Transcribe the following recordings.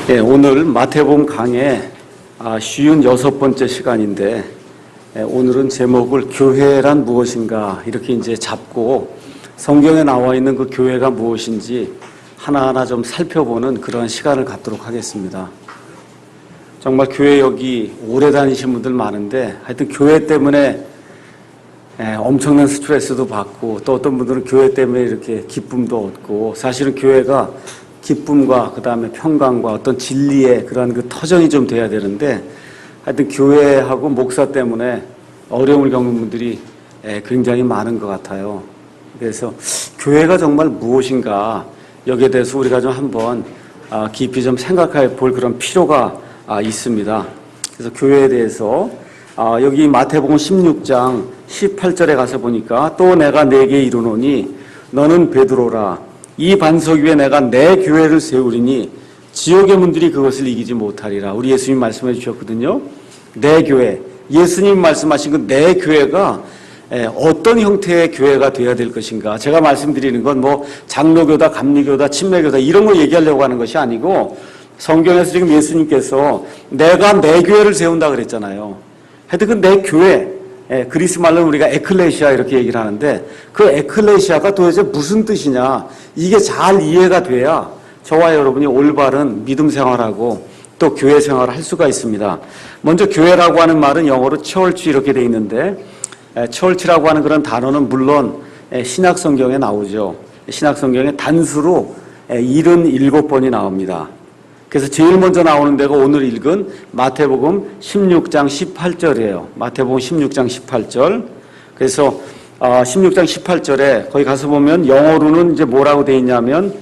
예, 오늘 마태복음 강의 56번째 시간인데, 오늘은 제목을 교회란 무엇인가 이렇게 이제 잡고 성경에 나와 있는 그 교회가 무엇인지 하나하나 좀 살펴보는 그런 시간을 갖도록 하겠습니다. 정말 교회 여기 오래 다니신 분들 많은데, 하여튼 교회 때문에 엄청난 스트레스도 받고, 또 어떤 분들은 교회 때문에 이렇게 기쁨도 얻고, 사실은 교회가 기쁨과 그 다음에 평강과 어떤 진리의 그런 그 터전이 좀 돼야 되는데, 하여튼 교회하고 목사 때문에 어려움을 겪는 분들이 굉장히 많은 것 같아요. 그래서 교회가 정말 무엇인가, 여기에 대해서 우리가 좀 한번 깊이 좀 생각해 볼 그런 필요가 있습니다. 그래서 교회에 대해서 여기 마태복음 16장 18절에 가서 보니까, 또 내가 네게 이르노니 너는 베드로라. 이 반석 위에 내가 내 교회를 세우리니 지옥의 문들이 그것을 이기지 못하리라. 우리 예수님 말씀해 주셨거든요. 내 교회, 예수님 말씀하신 그 내 교회가 어떤 형태의 교회가 되어야 될 것인가. 제가 말씀드리는 건 뭐 장로교다, 감리교다, 침례교다 이런 거 얘기하려고 하는 것이 아니고, 성경에서 지금 예수님께서 내가 내 교회를 세운다 그랬잖아요. 하여튼 그 내 교회, 그리스 말로는 우리가 에클레시아 이렇게 얘기를 하는데, 그 에클레시아가 도대체 무슨 뜻이냐, 이게 잘 이해가 돼야 저와 여러분이 올바른 믿음 생활하고 또 교회 생활을 할 수가 있습니다. 먼저 교회라고 하는 말은 영어로 church 이렇게 돼 있는데, church라고 하는 그런 단어는 물론 신약 성경에 나오죠. 신약 성경에 단수로 77번이 나옵니다. 그래서 제일 먼저 나오는 데가 오늘 읽은 마태복음 16장 18절이에요. 마태복음 16장 18절. 그래서 16장 18절에 거기 가서 보면 영어로는 이제 뭐라고 되어 있냐면,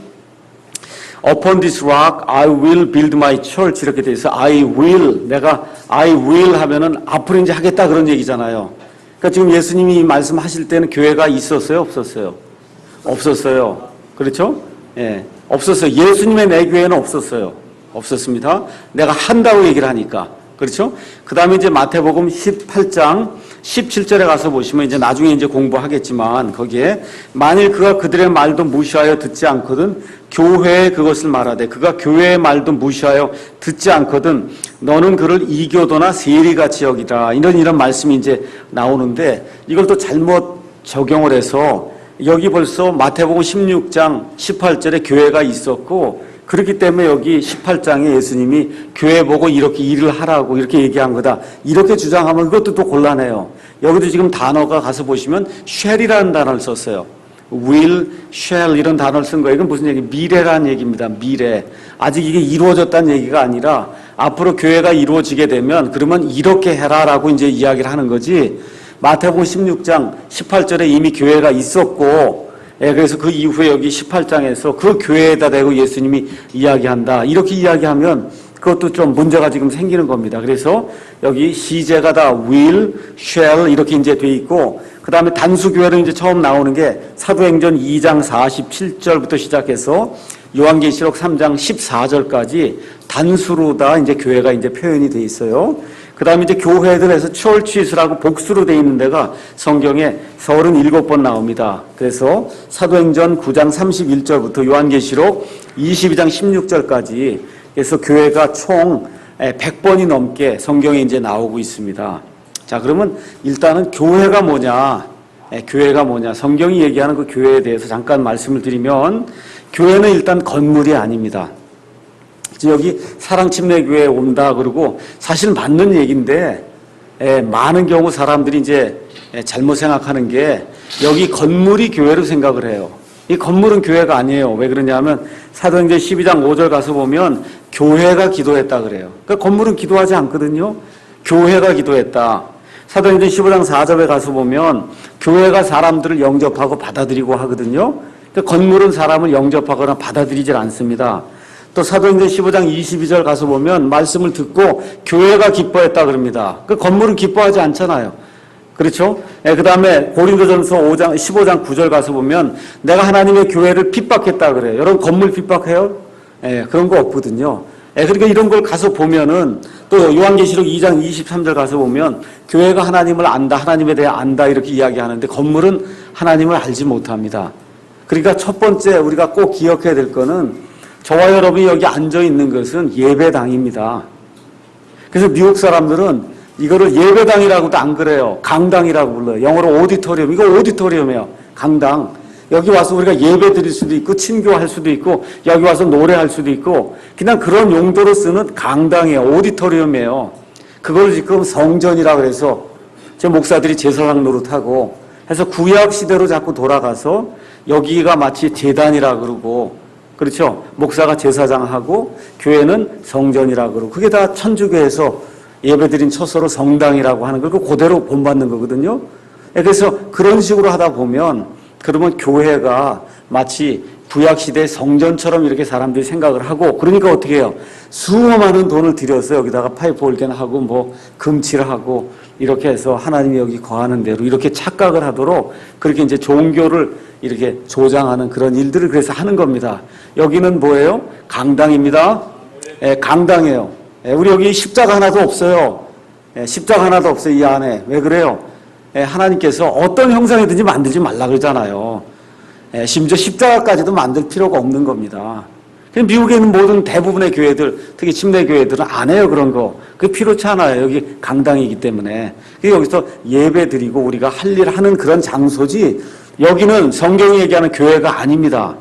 Upon this rock I will build my church 이렇게 되어 있어. I will, 내가 I will 하면은 앞으로 이제 하겠다 그런 얘기잖아요. 그러니까 지금 예수님이 이 말씀하실 때는 교회가 있었어요, 없었어요? 없었어요. 그렇죠? 예, 없었어요. 예수님의 내 교회는 없었어요. 없었습니다. 내가 한다고 얘기를 하니까. 그렇죠? 그 다음에 이제 마태복음 18장 17절에 가서 보시면, 이제 나중에 이제 공부하겠지만, 거기에 만일 그가 그들의 말도 무시하여 듣지 않거든 교회에 그것을 말하되, 그가 교회의 말도 무시하여 듣지 않거든 너는 그를 이교도나 세리같이 여기라. 이런 말씀이 이제 나오는데, 이걸 또 잘못 적용을 해서 여기 벌써 마태복음 16장 18절에 교회가 있었고, 그렇기 때문에 여기 18장에 예수님이 교회 보고 이렇게 일을 하라고 이렇게 얘기한 거다, 이렇게 주장하면 그것도 또 곤란해요. 여기도 지금 단어가 가서 보시면 shall이라는 단어를 썼어요. will, shall 이런 단어를 쓴 거예요. 이건 무슨 얘기? 미래라는 얘기입니다. 미래. 아직 이게 이루어졌다는 얘기가 아니라 앞으로 교회가 이루어지게 되면 그러면 이렇게 해라라고 이제 이야기를 하는 거지, 마태복음 16장 18절에 이미 교회가 있었고, 그래서 그 이후에 여기 18장에서 그 교회에다 대고 예수님이 이야기한다, 이렇게 이야기하면 그것도 좀 문제가 지금 생기는 겁니다. 그래서 여기 시제가 다 will, shall 이렇게 이제 돼 있고, 그 다음에 단수교회는 이제 처음 나오는 게 사도행전 2장 47절부터 시작해서 요한계시록 3장 14절까지 단수로 다 이제 교회가 이제 표현이 돼 있어요. 그 다음에 이제 교회들에서 churches라고 복수로 되어 있는 데가 성경에 37번 나옵니다. 그래서 사도행전 9장 31절부터 요한계시록 22장 16절까지, 그래서 교회가 총 100번이 넘게 성경에 이제 나오고 있습니다. 자, 그러면 일단은 교회가 뭐냐, 교회가 뭐냐, 성경이 얘기하는 그 교회에 대해서 잠깐 말씀을 드리면, 교회는 일단 건물이 아닙니다. 여기 사랑침례교회에 온다 그러고, 사실 맞는 얘기인데, 많은 경우 사람들이 이제 잘못 생각하는 게, 여기 건물이 교회로 생각을 해요. 이 건물은 교회가 아니에요. 왜 그러냐면 사도행전 12장 5절 가서 보면 교회가 기도했다 그래요. 그러니까 건물은 기도하지 않거든요. 교회가 기도했다. 사도행전 15장 4절에 가서 보면 교회가 사람들을 영접하고 받아들이고 하거든요. 그러니까 건물은 사람을 영접하거나 받아들이질 않습니다. 또 사도행전 15장 22절 가서 보면 말씀을 듣고 교회가 기뻐했다 그럽니다. 그 건물은 기뻐하지 않잖아요. 그렇죠? 그 다음에 고린도전서 15장 9절 가서 보면 내가 하나님의 교회를 핍박했다 그래요. 여러분 건물 핍박해요? 그런 거 없거든요. 그러니까 이런 걸 가서 보면은, 또 요한계시록 2장 23절 가서 보면 교회가 하나님을 안다, 하나님에 대해 안다 이렇게 이야기하는데, 건물은 하나님을 알지 못합니다. 그러니까 첫 번째 우리가 꼭 기억해야 될 거는, 저와 여러분이 여기 앉아 있는 것은 예배당입니다. 그래서 미국 사람들은 이거를 예배당이라고도 안 그래요. 강당이라고 불러요. 영어로 오디토리움. 이거 오디토리움이에요. 강당. 여기 와서 우리가 예배 드릴 수도 있고 친교할 수도 있고 여기 와서 노래할 수도 있고 그냥 그런 용도로 쓰는 강당이에요. 오디토리움이에요. 그걸 지금 성전이라고 해서 제 목사들이 제사장 노릇하고 해서 구약 시대로 자꾸 돌아가서 여기가 마치 제단이라 그러고 그렇죠. 목사가 제사장하고 교회는 성전이라 그러고 그게 다 천주교에서 예배드린 처소로 성당이라고 하는 걸 그대로 본받는 거거든요. 그래서 그런 식으로 하다 보면 그러면 교회가 마치 구약시대 성전처럼 이렇게 사람들이 생각을 하고 그러니까 어떻게 해요? 수많은 돈을 들여서 여기다가 파이프 올겐하고 뭐 금칠을 하고 이렇게 해서 하나님이 여기 거하는 대로 이렇게 착각을 하도록 그렇게 이제 종교를 이렇게 조장하는 그런 일들을 그래서 하는 겁니다. 여기는 뭐예요? 강당입니다. 강당이에요. 우리 여기 십자가 하나도 없어요. 십자가 하나도 없어요. 이 안에. 왜 그래요? 하나님께서 어떤 형상이든지 만들지 말라 그러잖아요. 심지어 십자가까지도 만들 필요가 없는 겁니다. 미국에 있는 모든 대부분의 교회들, 특히 침례 교회들은 안 해요, 그런 거. 그게 필요치 않아요. 여기 강당이기 때문에. 여기서 예배 드리고 우리가 할 일 하는 그런 장소지, 여기는 성경이 얘기하는 교회가 아닙니다.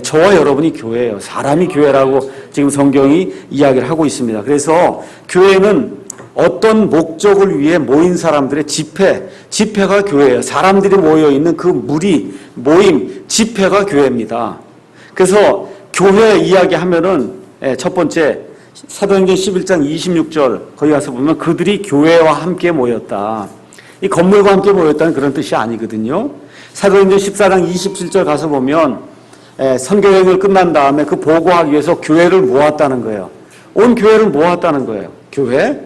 저와 여러분이 교회예요. 사람이 교회라고 지금 성경이 이야기를 하고 있습니다. 그래서 교회는 어떤 목적을 위해 모인 사람들의 집회가 교회예요. 사람들이 모여있는 그 무리, 모임, 집회가 교회입니다. 그래서 교회 이야기하면은 첫 번째 사도행전 11장 26절 거기 가서 보면 그들이 교회와 함께 모였다. 이 건물과 함께 모였다는 그런 뜻이 아니거든요. 사도행전 14장 27절 가서 보면 선교여행을 끝난 다음에 그 보고하기 위해서 교회를 모았다는 거예요. 온 교회를 모았다는 거예요. 교회.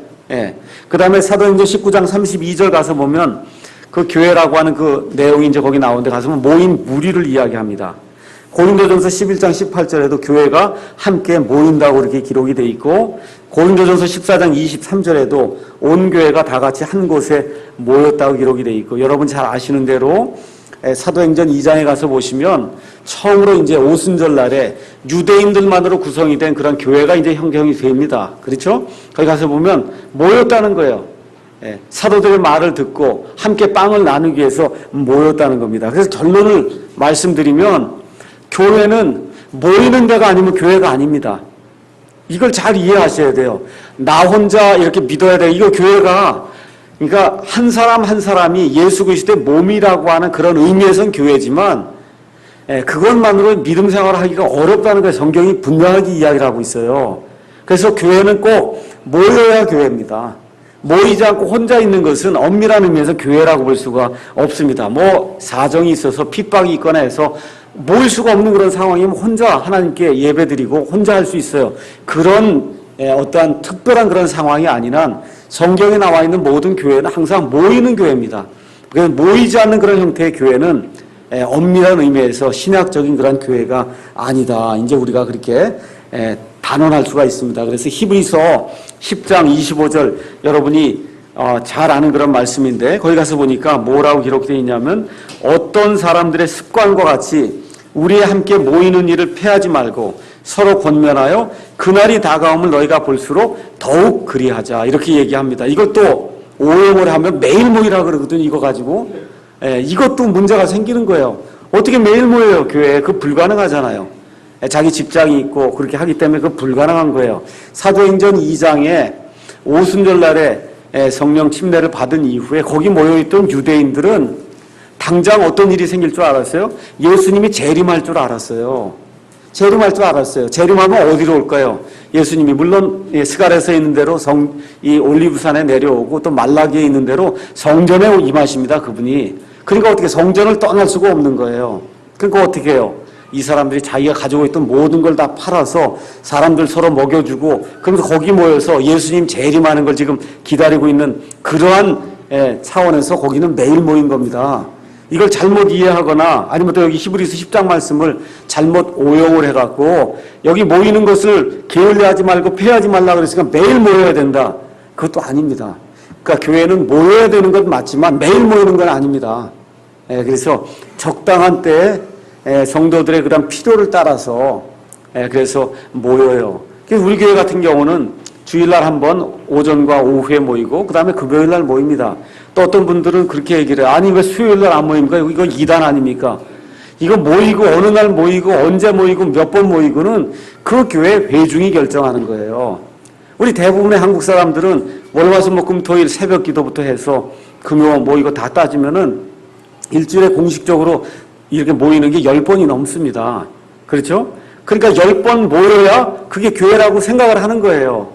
그 다음에 사도행전 19장 32절 가서 보면 그 교회라고 하는 그 내용이 이제 거기 나오는데 가서 보면 모인 무리를 이야기합니다. 고린도전서 11장 18절에도 교회가 함께 모인다고 이렇게 기록이 돼 있고 고린도전서 14장 23절에도 온 교회가 다 같이 한 곳에 모였다고 기록이 돼 있고 여러분 잘 아시는 대로 사도행전 2장에 가서 보시면 처음으로 이제 오순절 날에 유대인들만으로 구성이 된 그런 교회가 이제 형성이 됩니다. 그렇죠? 거기 가서 보면 모였다는 거예요. 사도들의 말을 듣고 함께 빵을 나누기 위해서 모였다는 겁니다. 그래서 결론을 말씀드리면 교회는 모이는 데가 아니면 교회가 아닙니다. 이걸 잘 이해하셔야 돼요. 나 혼자 이렇게 믿어야 돼요. 이거 교회가 그러니까 한 사람 한 사람이 예수 그리스도의 몸이라고 하는 그런 의미에서는 교회지만 그것만으로 믿음 생활을 하기가 어렵다는 걸 성경이 분명하게 이야기를 하고 있어요. 그래서 교회는 꼭 모여야 교회입니다. 모이지 않고 혼자 있는 것은 엄밀한 의미에서 교회라고 볼 수가 없습니다. 뭐 사정이 있어서 핍박이 있거나 해서 모일 수가 없는 그런 상황이면 혼자 하나님께 예배드리고 혼자 할 수 있어요. 그런 어떠한 특별한 그런 상황이 아니란 성경에 나와 있는 모든 교회는 항상 모이는 교회입니다. 모이지 않는 그런 형태의 교회는 엄밀한 의미에서 신학적인 그런 교회가 아니다. 이제 우리가 그렇게 단언할 수가 있습니다. 그래서 히브리서 10장 25절 여러분이 잘 아는 그런 말씀인데 거기 가서 보니까 뭐라고 기록되어 있냐면 어떤 사람들의 습관과 같이 우리 함께 모이는 일을 패하지 말고 서로 권면하여 그날이 다가옴을 너희가 볼수록 더욱 그리하자 이렇게 얘기합니다. 이것도 오용을 하면 매일 모이라 그러거든요. 이거 가지고 이것도 문제가 생기는 거예요. 어떻게 매일 모여요 교회에? 그거 불가능하잖아요. 자기 직장이 있고 그렇게 하기 때문에 그거 불가능한 거예요. 사도행전 2장에 오순절 날에 성령 침례를 받은 이후에 거기 모여있던 유대인들은 당장 어떤 일이 생길 줄 알았어요? 예수님이 재림할 줄 알았어요. 재림할 줄 알았어요. 재림하면 어디로 올까요? 예수님이 물론 스가랴서에 있는 대로 이 올리브산에 내려오고 또 말라기에 있는 대로 성전에 임하십니다. 그분이. 그러니까 어떻게 성전을 떠날 수가 없는 거예요. 그러니까 어떻게 해요? 이 사람들이 자기가 가지고 있던 모든 걸 다 팔아서 사람들 서로 먹여주고 그러면서 거기 모여서 예수님 재림하는 걸 지금 기다리고 있는 그러한 차원에서 거기는 매일 모인 겁니다. 이걸 잘못 이해하거나 아니면 또 여기 히브리서 10장 말씀을 잘못 오용을 해갖고 여기 모이는 것을 게을리하지 말고 폐하지 말라 그랬으니까 매일 모여야 된다. 그것도 아닙니다. 그러니까 교회는 모여야 되는 건 맞지만 매일 모이는 건 아닙니다. 그래서 적당한 때에 성도들의 그런 필요를 따라서 그래서 모여요. 그래서 우리 교회 같은 경우는 주일날 한 번 오전과 오후에 모이고 그 다음에 금요일날 모입니다. 또 어떤 분들은 그렇게 얘기를 해요. 아니 왜 수요일날 안 모입니까? 이거 이단 아닙니까? 이거 모이고 어느 날 모이고 언제 모이고 몇 번 모이고는 그 교회 회중이 결정하는 거예요. 우리 대부분의 한국 사람들은 월화수목금토일 새벽 기도부터 해서 금요 모이고 다 따지면은 일주일에 공식적으로 이렇게 모이는 게 10번이 넘습니다. 그렇죠? 그러니까 10번 모여야 그게 교회라고 생각을 하는 거예요.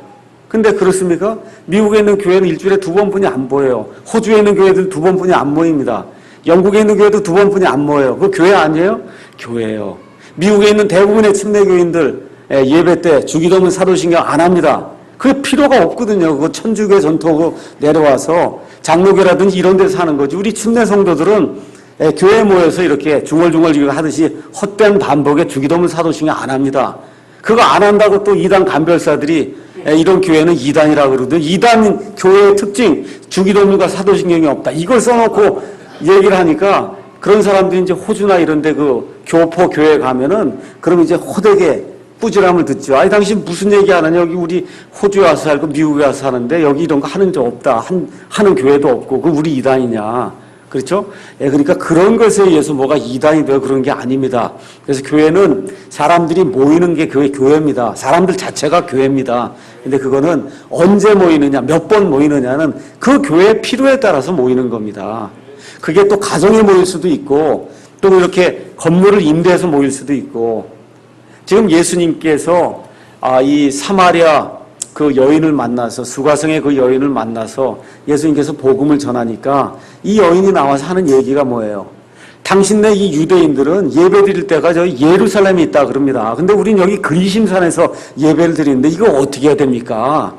근데 그렇습니까? 미국에 있는 교회는 일주일에 2번뿐이 안 모여요. 호주에 있는 교회들 2번뿐이 안 모입니다. 영국에 있는 교회도 2번뿐이 안 모여요. 그거 교회 아니에요? 교회예요. 미국에 있는 대부분의 침례교인들 예배 때 주기도문 사도신경 안 합니다. 그게 필요가 없거든요. 그거 천주교 전통으로 내려와서 장로교라든지 이런 데서 하는 거지. 우리 침례 성도들은 교회에 모여서 이렇게 중얼중얼 하듯이 헛된 반복에 주기도문 사도신경 안 합니다. 그거 안 한다고 또 이단 간별사들이 이런 교회는 이단이라고 그러거든요. 이단 교회의 특징, 주기도문과 사도신경이 없다. 이걸 써놓고 얘기를 하니까 그런 사람들이 이제 호주나 이런 데 그 교포 교회 가면은 그럼 이제 호되게 뿌질함을 듣죠. 아니, 당신 무슨 얘기 하느냐. 여기 우리 호주에 와서 살고 미국에 와서 사는데 여기 이런 거 하는 적 없다. 하는 교회도 없고. 그 우리 이단이냐. 그렇죠? 그러니까 그런 것에 의해서 뭐가 이단이 되어 그런 게 아닙니다. 그래서 교회는 사람들이 모이는 게 교회입니다. 사람들 자체가 교회입니다. 근데 그거는 언제 모이느냐, 몇 번 모이느냐는 그 교회의 필요에 따라서 모이는 겁니다. 그게 또 가정에 모일 수도 있고 또 이렇게 건물을 임대해서 모일 수도 있고 지금 예수님께서 이 사마리아 그 여인을 만나서 수가성의 그 여인을 만나서 예수님께서 복음을 전하니까 이 여인이 나와서 하는 얘기가 뭐예요? 당신네 이 유대인들은 예배 드릴 때가 저희 예루살렘에 있다 그럽니다. 근데 우린 여기 그리심산에서 예배를 드리는데 이거 어떻게 해야 됩니까?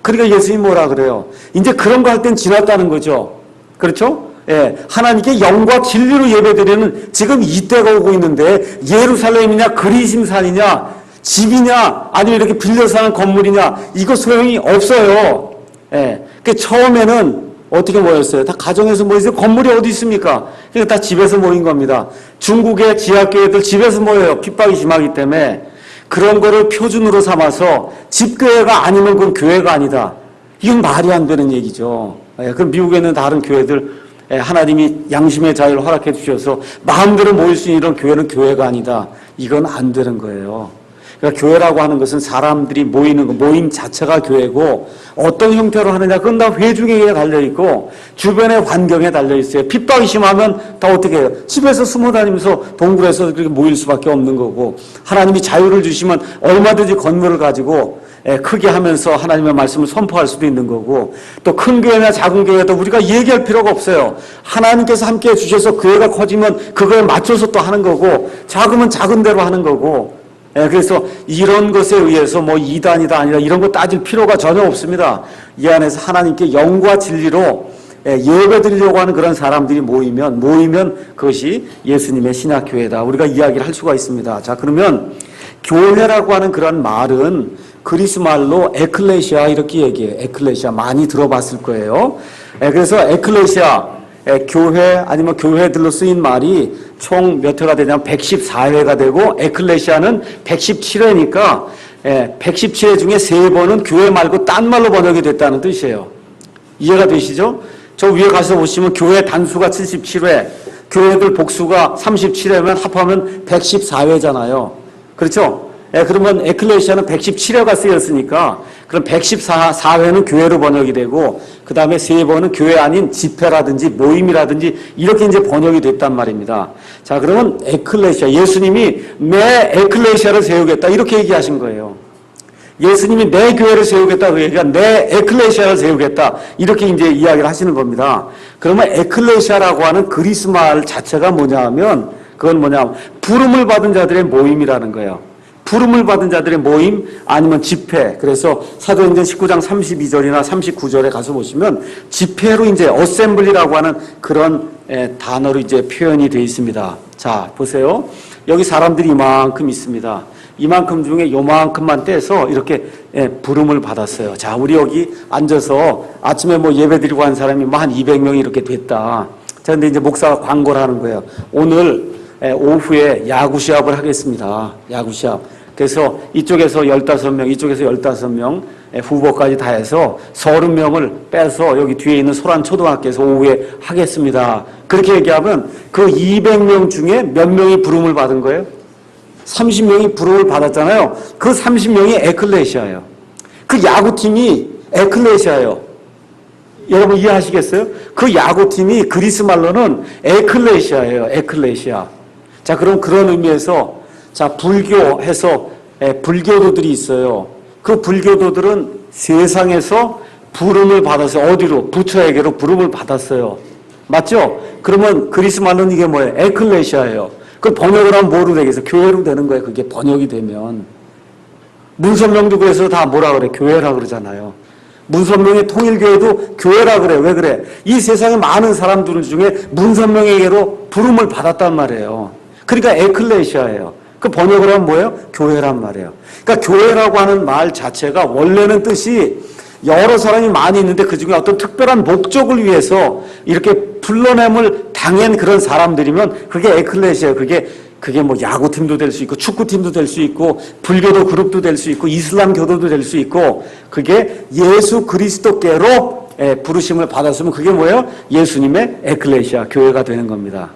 그러니까 예수님이 뭐라 그래요? 이제 그런 거 할 땐 지났다는 거죠. 그렇죠? 예, 하나님께 영과 진리로 예배드리는 지금 이때가 오고 있는데 예루살렘이냐 그리심산이냐 집이냐 아니면 이렇게 빌려서 사는 건물이냐 이거 소용이 없어요. 예, 그 처음에는 어떻게 모였어요? 다 가정에서 모였어요. 건물이 어디 있습니까? 그러니까 다 집에서 모인 겁니다. 중국의 지하교회들 집에서 모여요. 핍박이 심하기 때문에 그런 거를 표준으로 삼아서 집교회가 아니면 그건 교회가 아니다. 이건 말이 안 되는 얘기죠. 예, 그럼 미국에 있는 다른 교회들 하나님이 양심의 자유를 허락해 주셔서 마음대로 모일 수 있는 이런 교회는 교회가 아니다. 이건 안 되는 거예요. 그러니까 교회라고 하는 것은 사람들이 모이는 거, 모임 자체가 교회고 어떤 형태로 하느냐 그건 다 회중에 달려있고 주변의 환경에 달려있어요. 핍박이 심하면 다 어떻게 해요? 집에서 숨어 다니면서 동굴에서 그렇게 모일 수밖에 없는 거고 하나님이 자유를 주시면 얼마든지 건물을 가지고 크게 하면서 하나님의 말씀을 선포할 수도 있는 거고 또 큰 교회나 작은 교회도 우리가 얘기할 필요가 없어요. 하나님께서 함께 해주셔서 교회가 커지면 그거에 맞춰서 또 하는 거고 작으면 작은 대로 하는 거고 그래서 이런 것에 의해서 뭐 이단이다 아니다 이런 거 따질 필요가 전혀 없습니다. 이 안에서 하나님께 영과 진리로 예배 드리려고 하는 그런 사람들이 모이면 그것이 예수님의 신약교회다. 우리가 이야기를 할 수가 있습니다. 자, 그러면 교회라고 하는 그런 말은 그리스 말로 에클레시아 이렇게 얘기해요. 에클레시아 많이 들어봤을 거예요. 그래서 에클레시아 교회 아니면 교회들로 쓰인 말이 총 몇 회가 되냐면 114회가 되고 에클레시아는 117회니까 117회 중에 3번은 교회 말고 딴 말로 번역이 됐다는 뜻이에요. 이해가 되시죠? 저 위에 가서 보시면 교회 단수가 77회, 교회들 복수가 37회면 합하면 114회잖아요. 그렇죠? 그러면 에클레시아는 117회가 쓰였으니까 그럼 114회는 교회로 번역이 되고 그 다음에 3번은 교회 아닌 집회라든지 모임이라든지 이렇게 이제 번역이 됐단 말입니다. 자, 그러면 에클레시아, 예수님이 내 에클레시아를 세우겠다 이렇게 얘기하신 거예요. 예수님이 내 교회를 세우겠다 그 얘기가 내 에클레시아를 세우겠다 이렇게 이제 이야기를 하시는 겁니다. 그러면 에클레시아라고 하는 그리스 말 자체가 뭐냐 하면 그건 뭐냐 하면 부름을 받은 자들의 모임이라는 거예요. 부름을 받은 자들의 모임 아니면 집회. 그래서 사도행전 19장 32절이나 39절에 가서 보시면 집회로 이제 어셈블리라고 하는 그런 단어로 이제 표현이 되어 있습니다. 자, 보세요. 여기 사람들이 이만큼 있습니다. 이만큼 중에 요만큼만 떼서 이렇게 부름을 받았어요. 자, 우리 여기 앉아서 아침에 뭐 예배 드리고 한 사람이 뭐 한 200명이 이렇게 됐다. 자, 근데 이제 목사가 광고를 하는 거예요. 오늘 오후에 야구 시합을 하겠습니다. 야구 시합. 그래서 이쪽에서 15명, 이쪽에서 15명 후보까지 다 해서 30명을 빼서 여기 뒤에 있는 소란초등학교에서 오후에 하겠습니다. 그렇게 얘기하면 그 200명 중에 몇 명이 부름을 받은 거예요? 30명이 부름을 받았잖아요. 그 30명이 에클레시아예요. 그 야구팀이 에클레시아예요. 여러분 이해하시겠어요? 그 야구팀이 그리스 말로는 에클레시아예요. 에클레시아. 자, 그럼 그런 의미에서 자, 불교해서 불교도들이 있어요. 그 불교도들은 세상에서 부름을 받아서 어디로? 부처에게로 부름을 받았어요. 맞죠? 그러면 그리스 말로는 이게 뭐예요? 에클레시아예요. 그 번역을 하면 뭐로 되겠어요? 교회로 되는 거예요. 그게 번역이 되면. 문선명도 그래서 다 뭐라 그래? 교회라 그러잖아요. 문선명의 통일교회도 교회라 그래. 왜 그래? 이 세상에 많은 사람들 중에 문선명에게로 부름을 받았단 말이에요. 그러니까 에클레시아예요. 그 번역을 하면 뭐예요? 교회란 말이에요. 그러니까 교회라고 하는 말 자체가 원래는 뜻이 여러 사람이 많이 있는데 그 중에 어떤 특별한 목적을 위해서 이렇게 불러냄을 당한 그런 사람들이면 그게 에클레시아예요. 그게 뭐 야구팀도 될 수 있고 축구팀도 될 수 있고 불교도 그룹도 될 수 있고 이슬람 교도도 될 수 있고 그게 예수 그리스도께로 부르심을 받았으면 그게 뭐예요? 예수님의 에클레시아 교회가 되는 겁니다.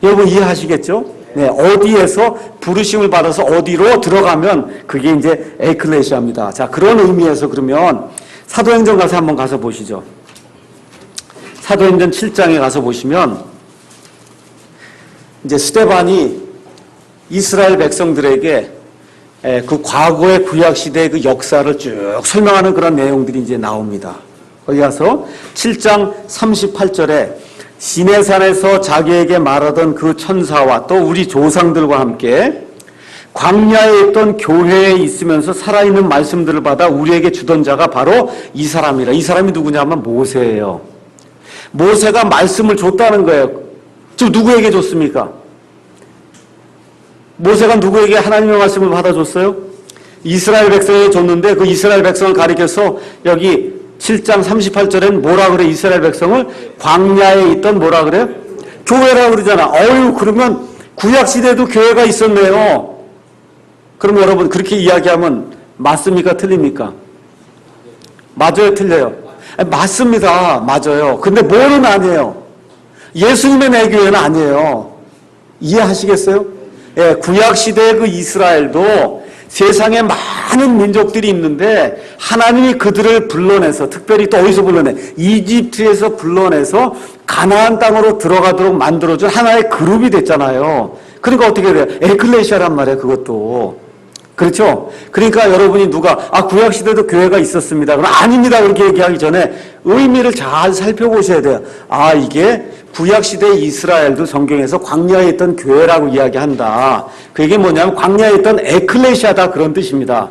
여러분 이해하시겠죠? 네, 어디에서 부르심을 받아서 어디로 들어가면 그게 이제 에클레시아입니다. 자, 그런 의미에서 그러면 사도행전 가서 한번 가서 보시죠. 사도행전 7장에 가서 보시면 이제 스데반이 이스라엘 백성들에게 그 과거의 구약시대의 그 역사를 쭉 설명하는 그런 내용들이 이제 나옵니다. 거기 가서 7장 38절에 시내산에서 자기에게 말하던 그 천사와 또 우리 조상들과 함께 광야에 있던 교회에 있으면서 살아있는 말씀들을 받아 우리에게 주던 자가 바로 이 사람이라. 이 사람이 누구냐면 모세예요. 모세가 말씀을 줬다는 거예요. 지금 누구에게 줬습니까? 모세가 누구에게 하나님의 말씀을 받아줬어요? 이스라엘 백성에게 줬는데 그 이스라엘 백성을 가리켜서 여기 7장 38절엔 뭐라 그래? 이스라엘 백성을 광야에 있던 뭐라 그래요? 교회라 그러잖아. 그러면 구약시대에도 교회가 있었네요. 그럼 여러분 그렇게 이야기하면 맞습니까? 틀립니까? 맞아요? 틀려요? 맞습니다. 맞아요. 근데 뭐는 아니에요. 예수님의 내 교회는 아니에요. 이해하시겠어요? 예, 구약시대의 그 이스라엘도 세상에 많은 민족들이 있는데 하나님이 그들을 불러내서 특별히 또 어디서 불러내? 이집트에서 불러내서 가나안 땅으로 들어가도록 만들어준 하나의 그룹이 됐잖아요. 그러니까 어떻게 돼요? 에클레시아란 말이에요. 그것도. 그렇죠? 그러니까 여러분이 구약시대도 교회가 있었습니다. 그럼 아닙니다. 그렇게 얘기하기 전에 의미를 잘 살펴보셔야 돼요. 이게 구약시대 이스라엘도 성경에서 광야에 있던 교회라고 이야기한다. 그게 뭐냐면 광야에 있던 에클레시아다 그런 뜻입니다.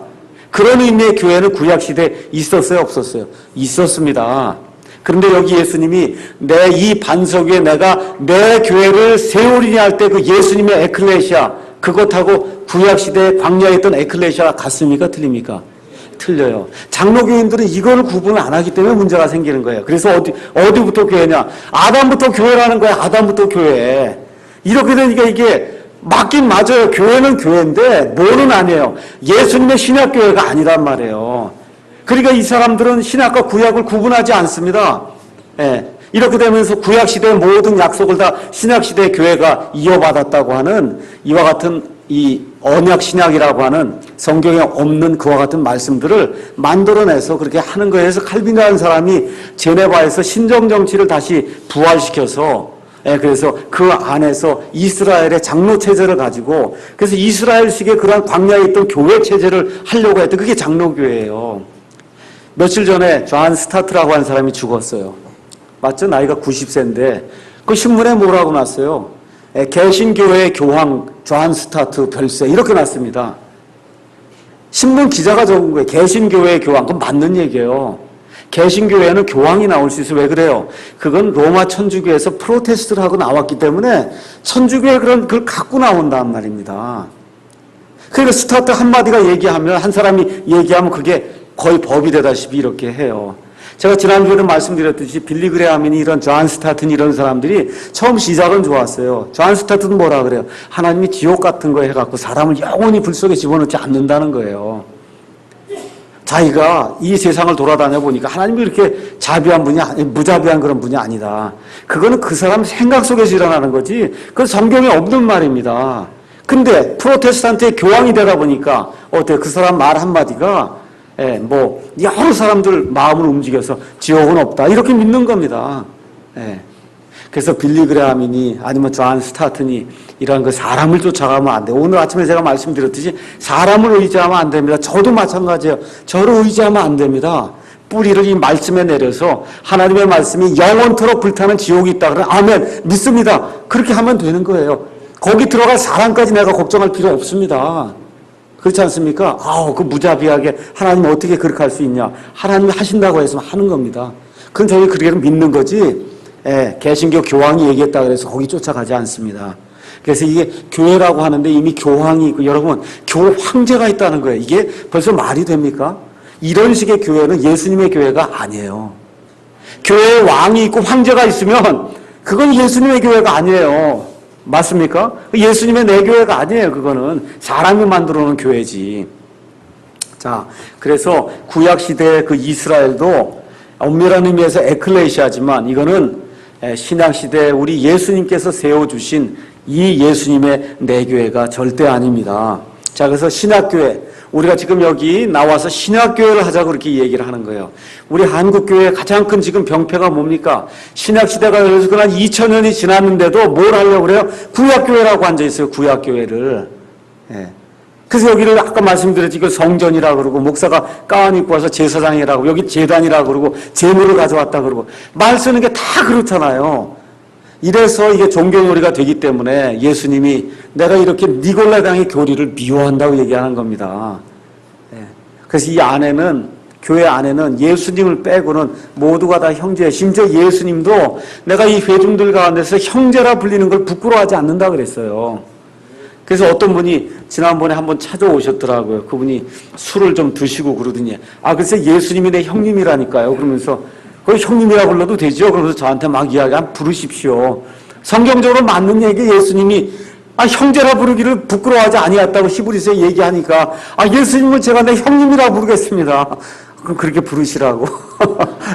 그런 의미의 교회는 구약시대에 있었어요? 없었어요? 있었습니다. 그런데 여기 예수님이 내 이 반석 위에 내가 내 교회를 세우리니 할 때 그 예수님의 에클레시아 그것하고 구약시대에 광야에 있던 에클레시아가 같습니까? 틀립니까? 틀려요. 장로교인들은 이걸 구분을 안 하기 때문에 문제가 생기는 거예요. 그래서 어디부터 교회냐? 아담부터 교회라는 거야. 아담부터 교회. 이렇게 되니까 이게 맞긴 맞아요. 교회는 교회인데 뭐는 아니에요. 예수님의 신약교회가 아니란 말이에요. 그러니까 이 사람들은 신약과 구약을 구분하지 않습니다. 예. 이렇게 되면서 구약시대의 모든 약속을 다 신약시대의 교회가 이어받았다고 하는 이와 같은 이 언약신약이라고 하는 성경에 없는 그와 같은 말씀들을 만들어내서 그렇게 하는 거에 서 칼빈이라는 사람이 제네바에서 신정정치를 다시 부활시켜서 그래서 그 안에서 이스라엘의 장로체제를 가지고 그래서 이스라엘식의 그러한 광야에 있던 교회체제를 하려고 했던 그게 장로교회예요. 며칠 전에 존 스타트라고 하는 사람이 죽었어요. 맞죠? 나이가 90세인데 그 신문에 뭐라고 났어요? 개신교회의 교황 존 스타트 별세 이렇게 났습니다. 신문 기자가 적은 거예요. 개신교회의 교황. 그건 맞는 얘기예요. 개신교회에는 교황이 나올 수 있어요. 왜 그래요? 그건 로마 천주교에서 프로테스트를 하고 나왔기 때문에 천주교의 그걸 갖고 나온단 말입니다. 그러니까 스타트 한마디가 얘기하면 한 사람이 얘기하면 그게 거의 법이 되다시피 이렇게 해요. 제가 지난주에도 말씀드렸듯이 빌리 그레함이니 이런 존 스타튼 이런 사람들이 처음 시작은 좋았어요. 존 스타튼은 뭐라 그래요? 하나님이 지옥 같은 거 해갖고 사람을 영원히 불 속에 집어넣지 않는다는 거예요. 자기가 이 세상을 돌아다녀 보니까 하나님이 이렇게 자비한 분이 무자비한 그런 분이 아니다. 그거는 그 사람 생각 속에서 일어나는 거지. 그건 성경에 없는 말입니다. 근데 프로테스탄트의 교황이 되다 보니까 어때요? 그 사람 말 한마디가 여러 사람들 마음을 움직여서 지옥은 없다 이렇게 믿는 겁니다. 그래서 빌리 그레함이니 아니면 존 스타튼이 이런 그 사람을 쫓아가면 안 돼요. 오늘 아침에 제가 말씀드렸듯이 사람을 의지하면 안 됩니다. 저도 마찬가지예요. 저를 의지하면 안 됩니다. 뿌리를 이 말씀에 내려서 하나님의 말씀이 영원토록 불타는 지옥이 있다 그러면 아멘 믿습니다. 그렇게 하면 되는 거예요. 거기 들어갈 사람까지 내가 걱정할 필요 없습니다. 그렇지 않습니까? 그 무자비하게 하나님 어떻게 그렇게 할 수 있냐. 하나님이 하신다고 해서 하는 겁니다. 그건 저희 그렇게 믿는 거지. 개신교 교황이 얘기했다 그래서 거기 쫓아가지 않습니다. 그래서 이게 교회라고 하는데 이미 교황이 있고 여러분 교황제가 있다는 거예요. 이게 벌써 말이 됩니까? 이런 식의 교회는 예수님의 교회가 아니에요. 교회에 왕이 있고 황제가 있으면 그건 예수님의 교회가 아니에요. 맞습니까? 예수님의 내 교회가 아니에요. 그거는 사람이 만들어 놓은 교회지. 자, 그래서 구약시대의 그 이스라엘도 엄밀한 의미에서 에클레시아지만 이거는 신약시대에 우리 예수님께서 세워주신 이 예수님의 내 교회가 절대 아닙니다. 자, 그래서 신약교회, 우리가 지금 여기 나와서 신약교회를 하자고 그렇게 얘기를 하는 거예요. 우리 한국교회의 가장 큰 지금 병폐가 뭡니까? 신약시대가 그래서 한 2000년이 지났는데도 뭘 하려고 그래요? 구약교회라고 앉아있어요, 구약교회를. 그래서 여기를 아까 말씀드렸지, 이거 성전이라고 그러고, 목사가 가운 입고 와서 제사장이라고, 여기 제단이라고 그러고, 제물을 가져왔다 그러고, 말 쓰는 게 다 그렇잖아요. 이래서 이게 종교놀이가 되기 때문에 예수님이 내가 이렇게 니골라당의 교리를 미워한다고 얘기하는 겁니다. 그래서 이 안에는, 교회 안에는 예수님을 빼고는 모두가 다 형제예요. 심지어 예수님도 내가 이 회중들 가운데서 형제라 불리는 걸 부끄러워하지 않는다 그랬어요. 그래서 어떤 분이 지난번에 한번 찾아오셨더라고요. 그분이 술을 좀 드시고 그러더니 글쎄 예수님이 내 형님이라니까요. 그러면서 형님이라 불러도 되죠. 그러면서 저한테 막 부르십시오. 성경적으로 맞는 얘기 예수님이 형제라 부르기를 부끄러워하지 아니했다고 히브리서에 얘기하니까 예수님을 제가 내 형님이라 부르겠습니다. 그럼 그렇게 부르시라고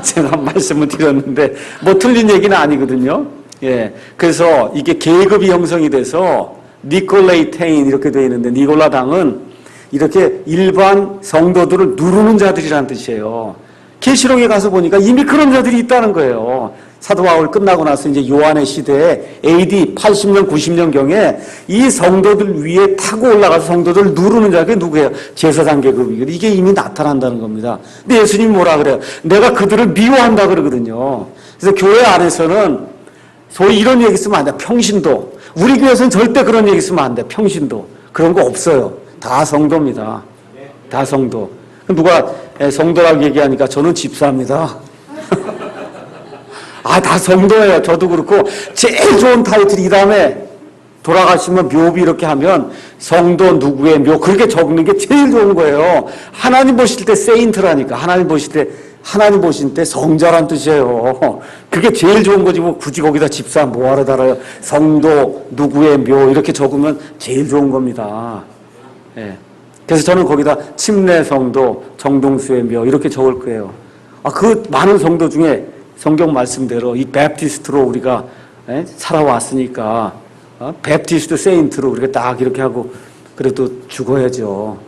제가 말씀을 드렸는데 뭐 틀린 얘기는 아니거든요. 그래서 이게 계급이 형성이 돼서 니콜레이테인 이렇게 되어 있는데 니골라당은 이렇게 일반 성도들을 누르는 자들이라는 뜻이에요. 계시록에 가서 보니까 이미 그런 자들이 있다는 거예요. 사도 바울 끝나고 나서 이제 요한의 시대에 AD 80년 90년경에 이 성도들 위에 타고 올라가서 성도들을 누르는 자가 누구예요? 제사장 계급이거든요. 이게 이미 나타난다는 겁니다. 근데 예수님이 뭐라 그래요? 내가 그들을 미워한다 그러거든요. 그래서 교회 안에서는 소위 이런 얘기 쓰면 안 돼. 평신도. 우리 교회에서는 절대 그런 얘기 쓰면 안 돼. 평신도. 그런 거 없어요. 다 성도입니다. 다 성도. 누가 성도라고 얘기하니까 저는 집사입니다. 다 성도예요. 저도 그렇고 제일 좋은 타이틀이 이 다음에 돌아가시면 묘비 이렇게 하면 성도 누구의 묘 그렇게 적는 게 제일 좋은 거예요. 하나님 보실 때 세인트라니까. 하나님 보실 때 성자란 뜻이에요. 그게 제일 좋은 거지 뭐 굳이 거기다 집사 뭐하러 달아요. 성도 누구의 묘 이렇게 적으면 제일 좋은 겁니다. 그래서 저는 거기다 침례 성도 정동수의 묘 이렇게 적을 거예요. 그 많은 성도 중에 성경 말씀대로 이 베프티스트로 우리가 살아왔으니까 베프티스트 세인트로 우리가 딱 이렇게 하고 그래도 죽어야죠.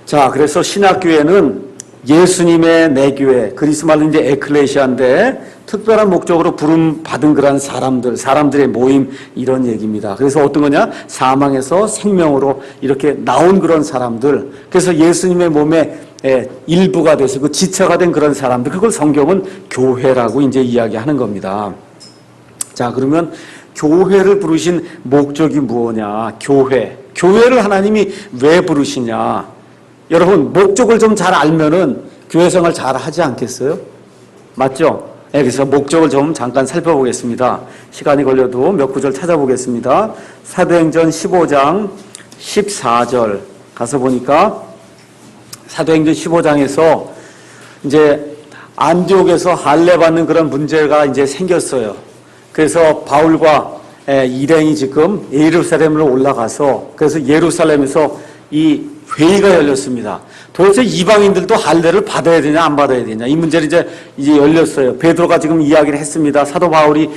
자, 그래서 신학교회는 예수님의 내 교회, 그리스 말로 이제 에클레시아인데 특별한 목적으로 부름 받은 그런 사람들의 모임 이런 얘기입니다. 그래서 어떤 거냐? 사망에서 생명으로 이렇게 나온 그런 사람들. 그래서 예수님의 몸에 일부가 돼서 그 지체가 된 그런 사람들. 그걸 성경은 교회라고 이제 이야기하는 겁니다. 자, 그러면 교회를 부르신 목적이 무엇냐? 교회를 하나님이 왜 부르시냐? 여러분, 목적을 좀 잘 알면은 교회 생활 잘 하지 않겠어요? 맞죠? 그래서 목적을 좀 잠깐 살펴보겠습니다. 시간이 걸려도 몇 구절 찾아보겠습니다. 사도행전 15장 14절 가서 보니까 사도행전 15장에서 이제 안디옥에서 할례받는 그런 문제가 이제 생겼어요. 그래서 바울과 일행이 지금 예루살렘으로 올라가서 그래서 예루살렘에서 이 회의가 열렸습니다. 도대체 이방인들도 할례를 받아야 되냐 안 받아야 되냐 이 문제를 이제 열렸어요. 베드로가 지금 이야기를 했습니다. 사도 바울이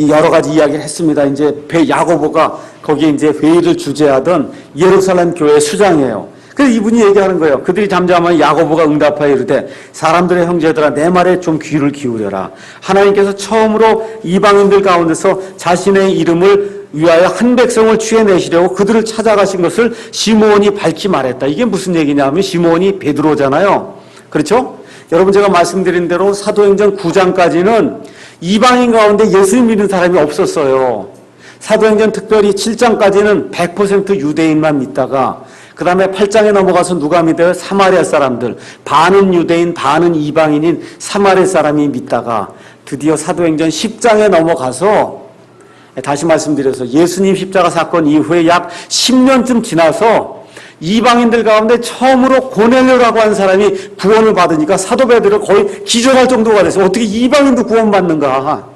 여러 가지 이야기를 했습니다. 이제 야고보가 거기에 이제 회의를 주재하던 예루살렘 교회 수장이에요. 그래서 이분이 얘기하는 거예요. 그들이 잠잠하면 야고보가 응답하여 이르되 사람들의 형제들아 내 말에 좀 귀를 기울여라. 하나님께서 처음으로 이방인들 가운데서 자신의 이름을 위하여 한 백성을 취해내시려고 그들을 찾아가신 것을 시므온이 밝히 말했다. 이게 무슨 얘기냐면 시므온이 베드로잖아요. 그렇죠? 여러분 제가 말씀드린 대로 사도행전 9장까지는 이방인 가운데 예수님 믿는 사람이 없었어요. 사도행전 특별히 7장까지는 100% 유대인만 믿다가 그 다음에 8장에 넘어가서 누가 믿어요? 사마리아 사람들. 반은 유대인, 반은 이방인인 사마리아 사람이 믿다가 드디어 사도행전 10장에 넘어가서 다시 말씀드려서 예수님 십자가 사건 이후에 약 10년쯤 지나서 이방인들 가운데 처음으로 고넬료라고 하는 사람이 구원을 받으니까 사도 베드로 거의 기절할 정도가 됐어요. 어떻게 이방인도 구원받는가?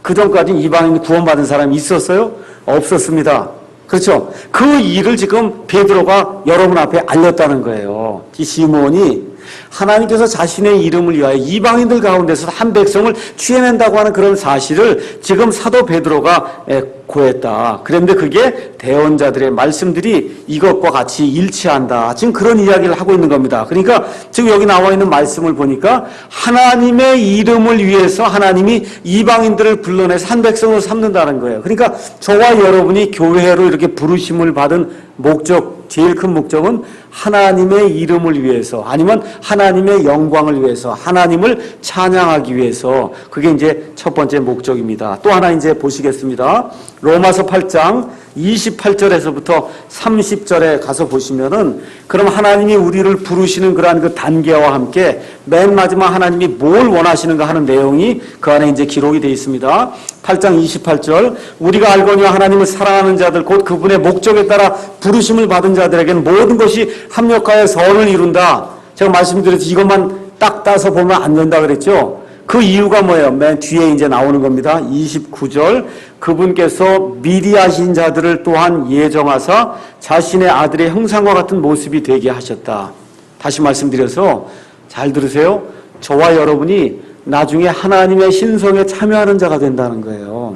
그전까지 이방인 구원받은 사람이 있었어요? 없었습니다. 그렇죠? 그 일을 지금 베드로가 여러분 앞에 알렸다는 거예요. 이 시므온이 하나님께서 자신의 이름을 위하여 이방인들 가운데서 한 백성을 취해낸다고 하는 그런 사실을 지금 사도 베드로가 고했다. 그런데 그게 대언자들의 말씀들이 이것과 같이 일치한다. 지금 그런 이야기를 하고 있는 겁니다. 그러니까 지금 여기 나와 있는 말씀을 보니까 하나님의 이름을 위해서 하나님이 이방인들을 불러내서 한 백성으로 삼는다는 거예요. 그러니까 저와 여러분이 교회로 이렇게 부르심을 받은 목적, 제일 큰 목적은 하나님의 이름을 위해서 아니면 하나님의 영광을 위해서 하나님을 찬양하기 위해서 그게 이제 첫 번째 목적입니다. 또 하나 이제 보시겠습니다. 로마서 8장 28절에서부터 30절에 가서 보시면은 그럼 하나님이 우리를 부르시는 그러한 그 단계와 함께 맨 마지막 하나님이 뭘 원하시는가 하는 내용이 그 안에 이제 기록이 되어 있습니다. 8장 28절 우리가 알거니와 하나님을 사랑하는 자들 곧 그분의 목적에 따라 부르심을 받은 자들에게는 모든 것이 합력하여 선을 이룬다. 제가 말씀드렸듯이 이것만 딱 따서 보면 안 된다 그랬죠. 그 이유가 뭐예요? 맨 뒤에 이제 나오는 겁니다. 29절 그분께서 미리 하신 자들을 또한 예정하사 자신의 아들의 형상과 같은 모습이 되게 하셨다. 다시 말씀드려서 잘 들으세요. 저와 여러분이 나중에 하나님의 신성에 참여하는 자가 된다는 거예요.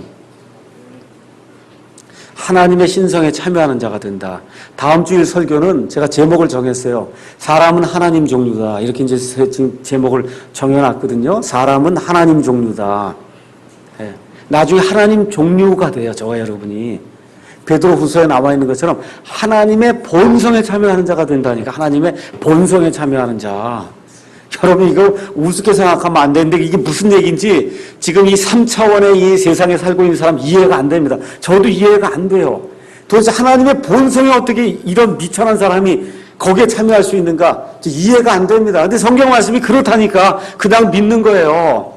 하나님의 신성에 참여하는 자가 된다. 다음 주일 설교는 제가 제목을 정했어요. 사람은 하나님 종류다. 이렇게 이제 지금 제목을 정해놨거든요. 사람은 하나님 종류다. 네. 나중에 하나님 종류가 돼요. 저와 여러분이. 베드로후서에 나와 있는 것처럼 하나님의 본성에 참여하는 자가 된다니까. 하나님의 본성에 참여하는 자. 여러분 이거 우습게 생각하면 안 되는데 이게 무슨 얘기인지 지금 이 3차원의 이 세상에 살고 있는 사람 이해가 안 됩니다. 저도 이해가 안 돼요. 도대체 하나님의 본성에 어떻게 이런 미천한 사람이 거기에 참여할 수 있는가 이해가 안 됩니다. 근데 성경 말씀이 그렇다니까 그냥 믿는 거예요.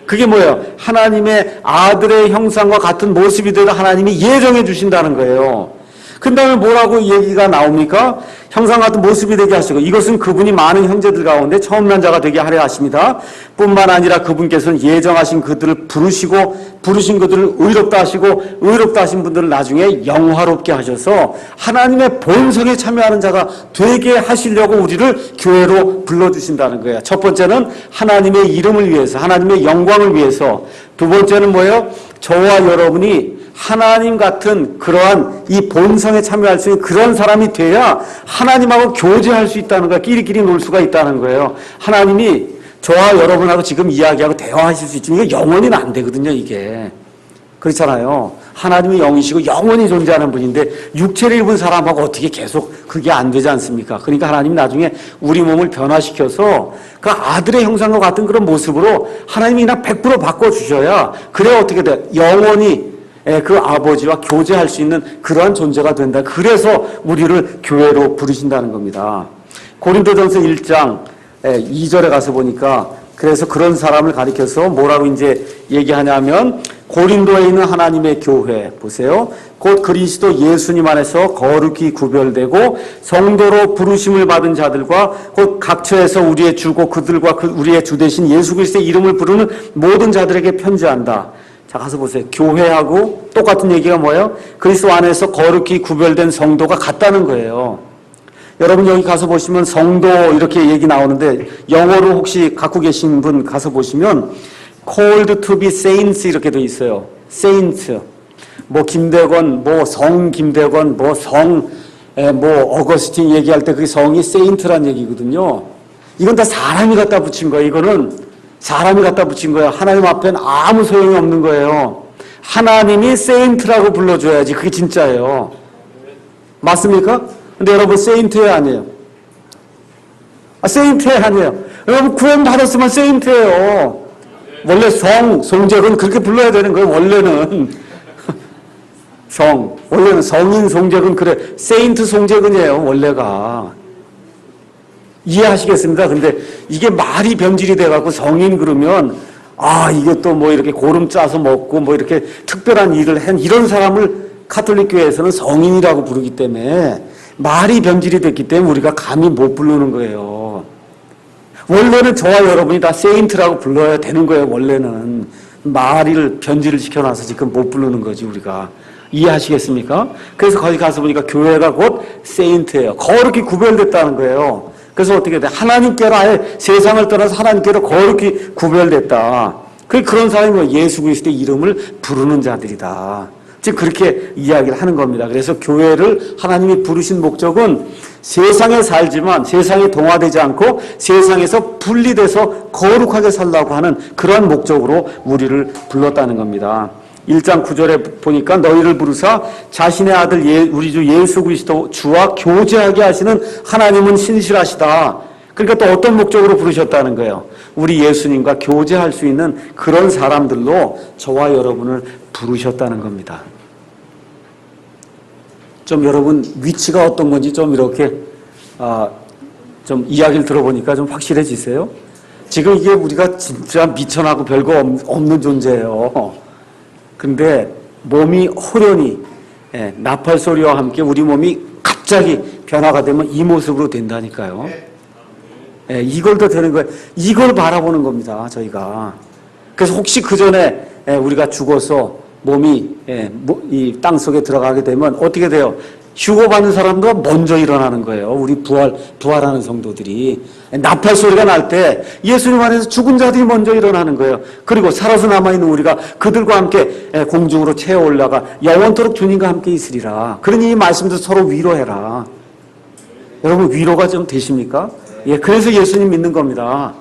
그게 뭐예요? 하나님의 아들의 형상과 같은 모습이 되도록 하나님이 예정해 주신다는 거예요. 그 다음에 뭐라고 얘기가 나옵니까? 형상 같은 모습이 되게 하시고 이것은 그분이 많은 형제들 가운데 처음 난 자가 되게 하려 하십니다. 뿐만 아니라 그분께서는 예정하신 그들을 부르신 그들을 의롭다 하시고 의롭다 하신 분들을 나중에 영화롭게 하셔서 하나님의 본성에 참여하는 자가 되게 하시려고 우리를 교회로 불러주신다는 거예요. 첫 번째는 하나님의 이름을 위해서 하나님의 영광을 위해서 두 번째는 뭐예요? 저와 여러분이 하나님 같은 그러한 이 본성에 참여할 수 있는 그런 사람이 돼야 하나님하고 교제할 수 있다는 거야. 끼리끼리 놀 수가 있다는 거예요. 하나님이 저와 여러분하고 지금 이야기하고 대화하실 수 있지만 이게 영원히는 안 되거든요. 이게. 그렇잖아요. 하나님이 영이시고 영원히 존재하는 분인데 육체를 입은 사람하고 어떻게 계속 그게 안 되지 않습니까? 그러니까 하나님이 나중에 우리 몸을 변화시켜서 그 아들의 형상과 같은 그런 모습으로 하나님이 그냥 100% 바꿔주셔야 그래야 어떻게 돼? 영원히 그 아버지와 교제할 수 있는 그러한 존재가 된다. 그래서 우리를 교회로 부르신다는 겁니다. 고린도전서 1장 2절에 가서 보니까 그래서 그런 사람을 가리켜서 뭐라고 이제 얘기하냐면 고린도에 있는 하나님의 교회 보세요. 곧 그리스도 예수님 안에서 거룩히 구별되고 성도로 부르심을 받은 자들과 곧 각처에서 우리의 주고 그들과 우리의 주 되신 예수 그리스도의 이름을 부르는 모든 자들에게 편지한다. 자, 가서 보세요. 교회하고 똑같은 얘기가 뭐예요? 그리스도 안에서 거룩히 구별된 성도가 같다는 거예요. 여러분 여기 가서 보시면 성도 이렇게 얘기 나오는데 영어로 혹시 갖고 계신 분 가서 보시면 called to be saints 이렇게 돼 있어요. saints. 뭐 김대건, 뭐 성 김대건, 뭐 어거스틴 얘기할 때 그 성이 saint란 얘기거든요. 이건 다 사람이 갖다 붙인 거예요. 이거는 사람이 갖다 붙인 거예요. 하나님 앞에는 아무 소용이 없는 거예요. 하나님이 saint라고 불러줘야지 그게 진짜예요. 맞습니까? 근데 여러분 세인트예요 아니에요? 세인트예요 아니에요? 여러분 구원 받았으면 세인트예요. 원래 송재근 그렇게 불러야 되는 거예요. 원래는 원래는 성인 송재근 그래 세인트 송재근이에요. 원래가 이해하시겠습니다. 근데 이게 말이 변질이 돼갖고 성인 그러면 이게 또 뭐 이렇게 고름 짜서 먹고 뭐 이렇게 특별한 일을 한 이런 사람을 가톨릭 교회에서는 성인이라고 부르기 때문에 말이 변질이 됐기 때문에 우리가 감히 못 부르는 거예요. 원래는 저와 여러분이 다 세인트라고 불러야 되는 거예요. 원래는 말을 변질을 시켜놔서 지금 못 부르는 거지 우리가. 이해하시겠습니까? 그래서 거기 가서 보니까 교회가 곧 세인트예요. 거룩히 구별됐다는 거예요. 그래서 어떻게 돼? 하나님께로 아예 세상을 떠나서 하나님께로 거룩히 구별됐다. 그런 사람이 뭐 예수 그리스도의 이름을 부르는 자들이다. 지금 그렇게 이야기를 하는 겁니다. 그래서 교회를 하나님이 부르신 목적은 세상에 살지만 세상에 동화되지 않고 세상에서 분리돼서 거룩하게 살라고 하는 그러한 목적으로 우리를 불렀다는 겁니다. 1장 9절에 보니까 너희를 부르사 자신의 아들 우리 주 예수 그리스도 주와 교제하게 하시는 하나님은 신실하시다. 그러니까 또 어떤 목적으로 부르셨다는 거예요. 우리 예수님과 교제할 수 있는 그런 사람들로 저와 여러분을 부르셨다는 겁니다. 좀 여러분 위치가 어떤 건지 좀 이렇게 좀 이야기를 들어보니까 좀 확실해지세요? 지금 이게 우리가 진짜 미천하고 별거 없는 존재예요. 근데 몸이 호련히 나팔 소리와 함께 우리 몸이 갑자기 변화가 되면 이 모습으로 된다니까요. 이걸 더 되는 거예요. 이걸 바라보는 겁니다. 저희가. 그래서 혹시 그 전에 우리가 죽어서 몸이 이 땅속에 들어가게 되면 어떻게 돼요? 휴거받는 사람도 먼저 일어나는 거예요. 우리 부활하는 성도들이. 나팔 소리가 날 때 예수님 안에서 죽은 자들이 먼저 일어나는 거예요. 그리고 살아서 남아있는 우리가 그들과 함께 공중으로 채워 올라가 영원토록 주님과 함께 있으리라. 그러니 이 말씀도 서로 위로해라. 여러분 위로가 좀 되십니까? 그래서 예수님 믿는 겁니다.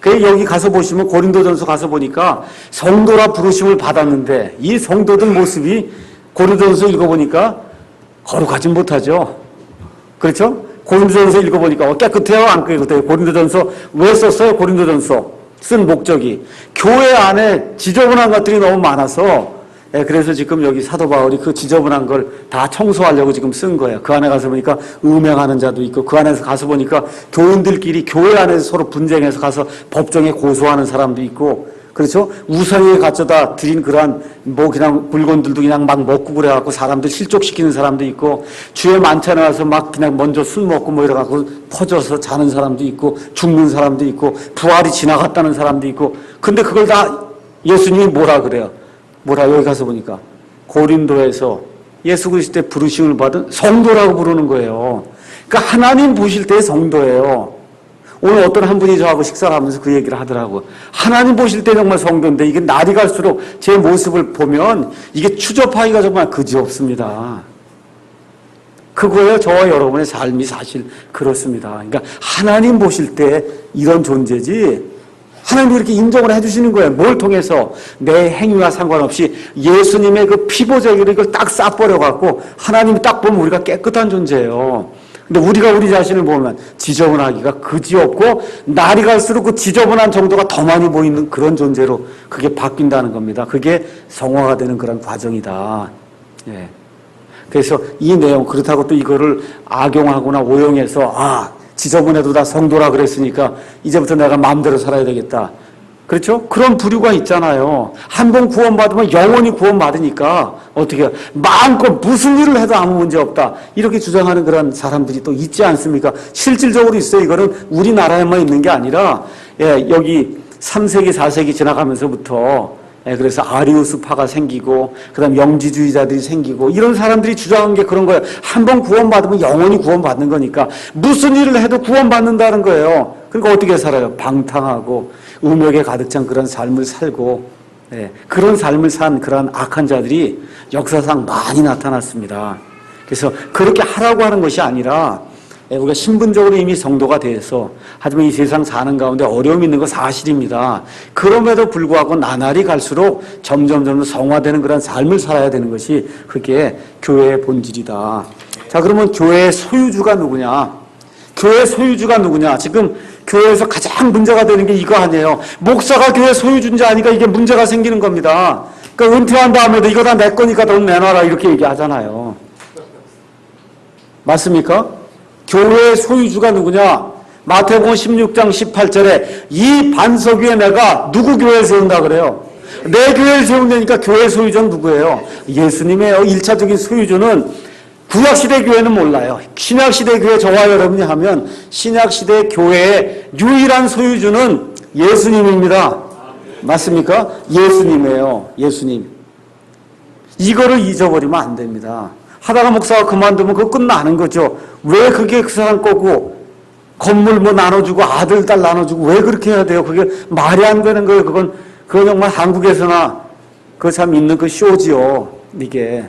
그래서 여기 가서 보시면 고린도전서 가서 보니까 성도라 부르심을 받았는데 이 성도들 모습이 고린도전서 읽어보니까 거룩하지 못하죠. 그렇죠? 고린도전서 읽어보니까 깨끗해요? 안 깨끗해요? 고린도전서 왜 썼어요? 고린도전서 쓴 목적이 교회 안에 지저분한 것들이 너무 많아서 그래서 지금 여기 사도 바울이 그 지저분한 걸 다 청소하려고 지금 쓴 거예요. 그 안에 가서 보니까 음행하는 자도 있고 그 안에서 가서 보니까 교인들끼리 교회 안에서 서로 분쟁해서 가서 법정에 고소하는 사람도 있고 그렇죠? 우상에 갖춰다 드린 그러한 뭐 그냥 물건들도 그냥 막 먹고 그래갖고 사람들 실족시키는 사람도 있고 주의 만찬에 와서 막 그냥 먼저 술 먹고 뭐 이래갖고 퍼져서 자는 사람도 있고 죽는 사람도 있고 부활이 지나갔다는 사람도 있고 근데 그걸 다 예수님이 뭐라 그래요? 여기 가서 보니까 고린도에서 예수 그리스도의 부르심을 받은 성도라고 부르는 거예요. 그러니까 하나님 보실 때의 성도예요. 오늘 어떤 한 분이 저하고 식사를 하면서 그 얘기를 하더라고요. 하나님 보실 때 정말 성도인데 이게 날이 갈수록 제 모습을 보면 이게 추접하기가 정말 그지없습니다. 그거예요. 저와 여러분의 삶이 사실 그렇습니다. 그러니까 하나님 보실 때 이런 존재지 하나님이 이렇게 인정을 해주시는 거예요. 뭘 통해서? 내 행위와 상관없이 예수님의 그 피보자기를 이걸 딱 싸버려갖고 하나님이 딱 보면 우리가 깨끗한 존재예요. 근데 우리가 우리 자신을 보면 지저분하기가 그지없고 날이 갈수록 그 지저분한 정도가 더 많이 보이는 그런 존재로 그게 바뀐다는 겁니다. 그게 성화가 되는 그런 과정이다. 그래서 이 내용 그렇다고 또 이거를 악용하거나 오용해서 지저분해도 다 성도라 그랬으니까 이제부터 내가 마음대로 살아야 되겠다. 그렇죠? 그런 부류가 있잖아요. 한 번 구원받으면 영원히 구원받으니까 어떻게 해요? 마음껏 무슨 일을 해도 아무 문제 없다. 이렇게 주장하는 그런 사람들이 또 있지 않습니까? 실질적으로 있어요. 이거는 우리나라에만 있는 게 아니라 여기 3세기, 4세기 지나가면서부터 그래서 아리우스파가 생기고 그다음 영지주의자들이 생기고 이런 사람들이 주장한 게 그런 거예요. 한 번 구원받으면 영원히 구원받는 거니까 무슨 일을 해도 구원받는다는 거예요. 그러니까 어떻게 살아요? 방탕하고 음욕에 가득 찬 그런 삶을 살고 그런 삶을 산 그런 악한 자들이 역사상 많이 나타났습니다. 그래서 그렇게 하라고 하는 것이 아니라 우리가 신분적으로 이미 성도가 돼서 하지만 이 세상 사는 가운데 어려움이 있는 건 사실입니다. 그럼에도 불구하고 나날이 갈수록 점점 성화되는 그런 삶을 살아야 되는 것이 그게 교회의 본질이다. 자, 그러면 교회의 소유주가 누구냐? 교회의 소유주가 누구냐? 지금 교회에서 가장 문제가 되는 게 이거 아니에요. 목사가 교회 소유주인지 아니까 이게 문제가 생기는 겁니다. 그러니까 은퇴한 다음에도 이거 다 내 거니까 돈 내놔라 이렇게 얘기하잖아요. 맞습니까? 교회의 소유주가 누구냐? 마태복음 16장 18절에 이 반석 위에 내가 누구 교회를 세운다 그래요? 내 교회를 세운다니까 교회 소유주는 누구예요? 예수님이에요. 1차적인 소유주는 구약시대 교회는 몰라요. 신약시대 교회 저와 여러분이 하면 신약시대 교회의 유일한 소유주는 예수님입니다. 맞습니까? 예수님이에요. 예수님. 이거를 잊어버리면 안 됩니다. 하다가 목사가 그만두면 그거 끝나는 거죠. 왜 그게 그 사람 거고 건물 뭐 나눠주고 아들 딸 나눠주고 왜 그렇게 해야 돼요? 그게 말이 안 되는 거예요. 그건 정말 한국에서나 그 참 있는 그 쇼지요. 이게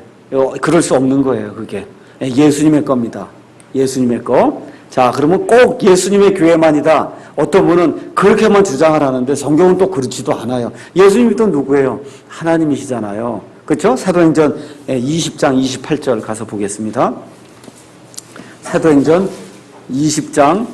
그럴 수 없는 거예요. 그게 예수님의 겁니다. 예수님의 거. 자, 그러면 꼭 예수님의 교회만이다. 어떤 분은 그렇게만 주장을 하는데 성경은 또 그렇지도 않아요. 예수님이 또 누구예요? 하나님이시잖아요. 그렇죠? 사도행전 20장 28절 가서 보겠습니다. 사도행전 20장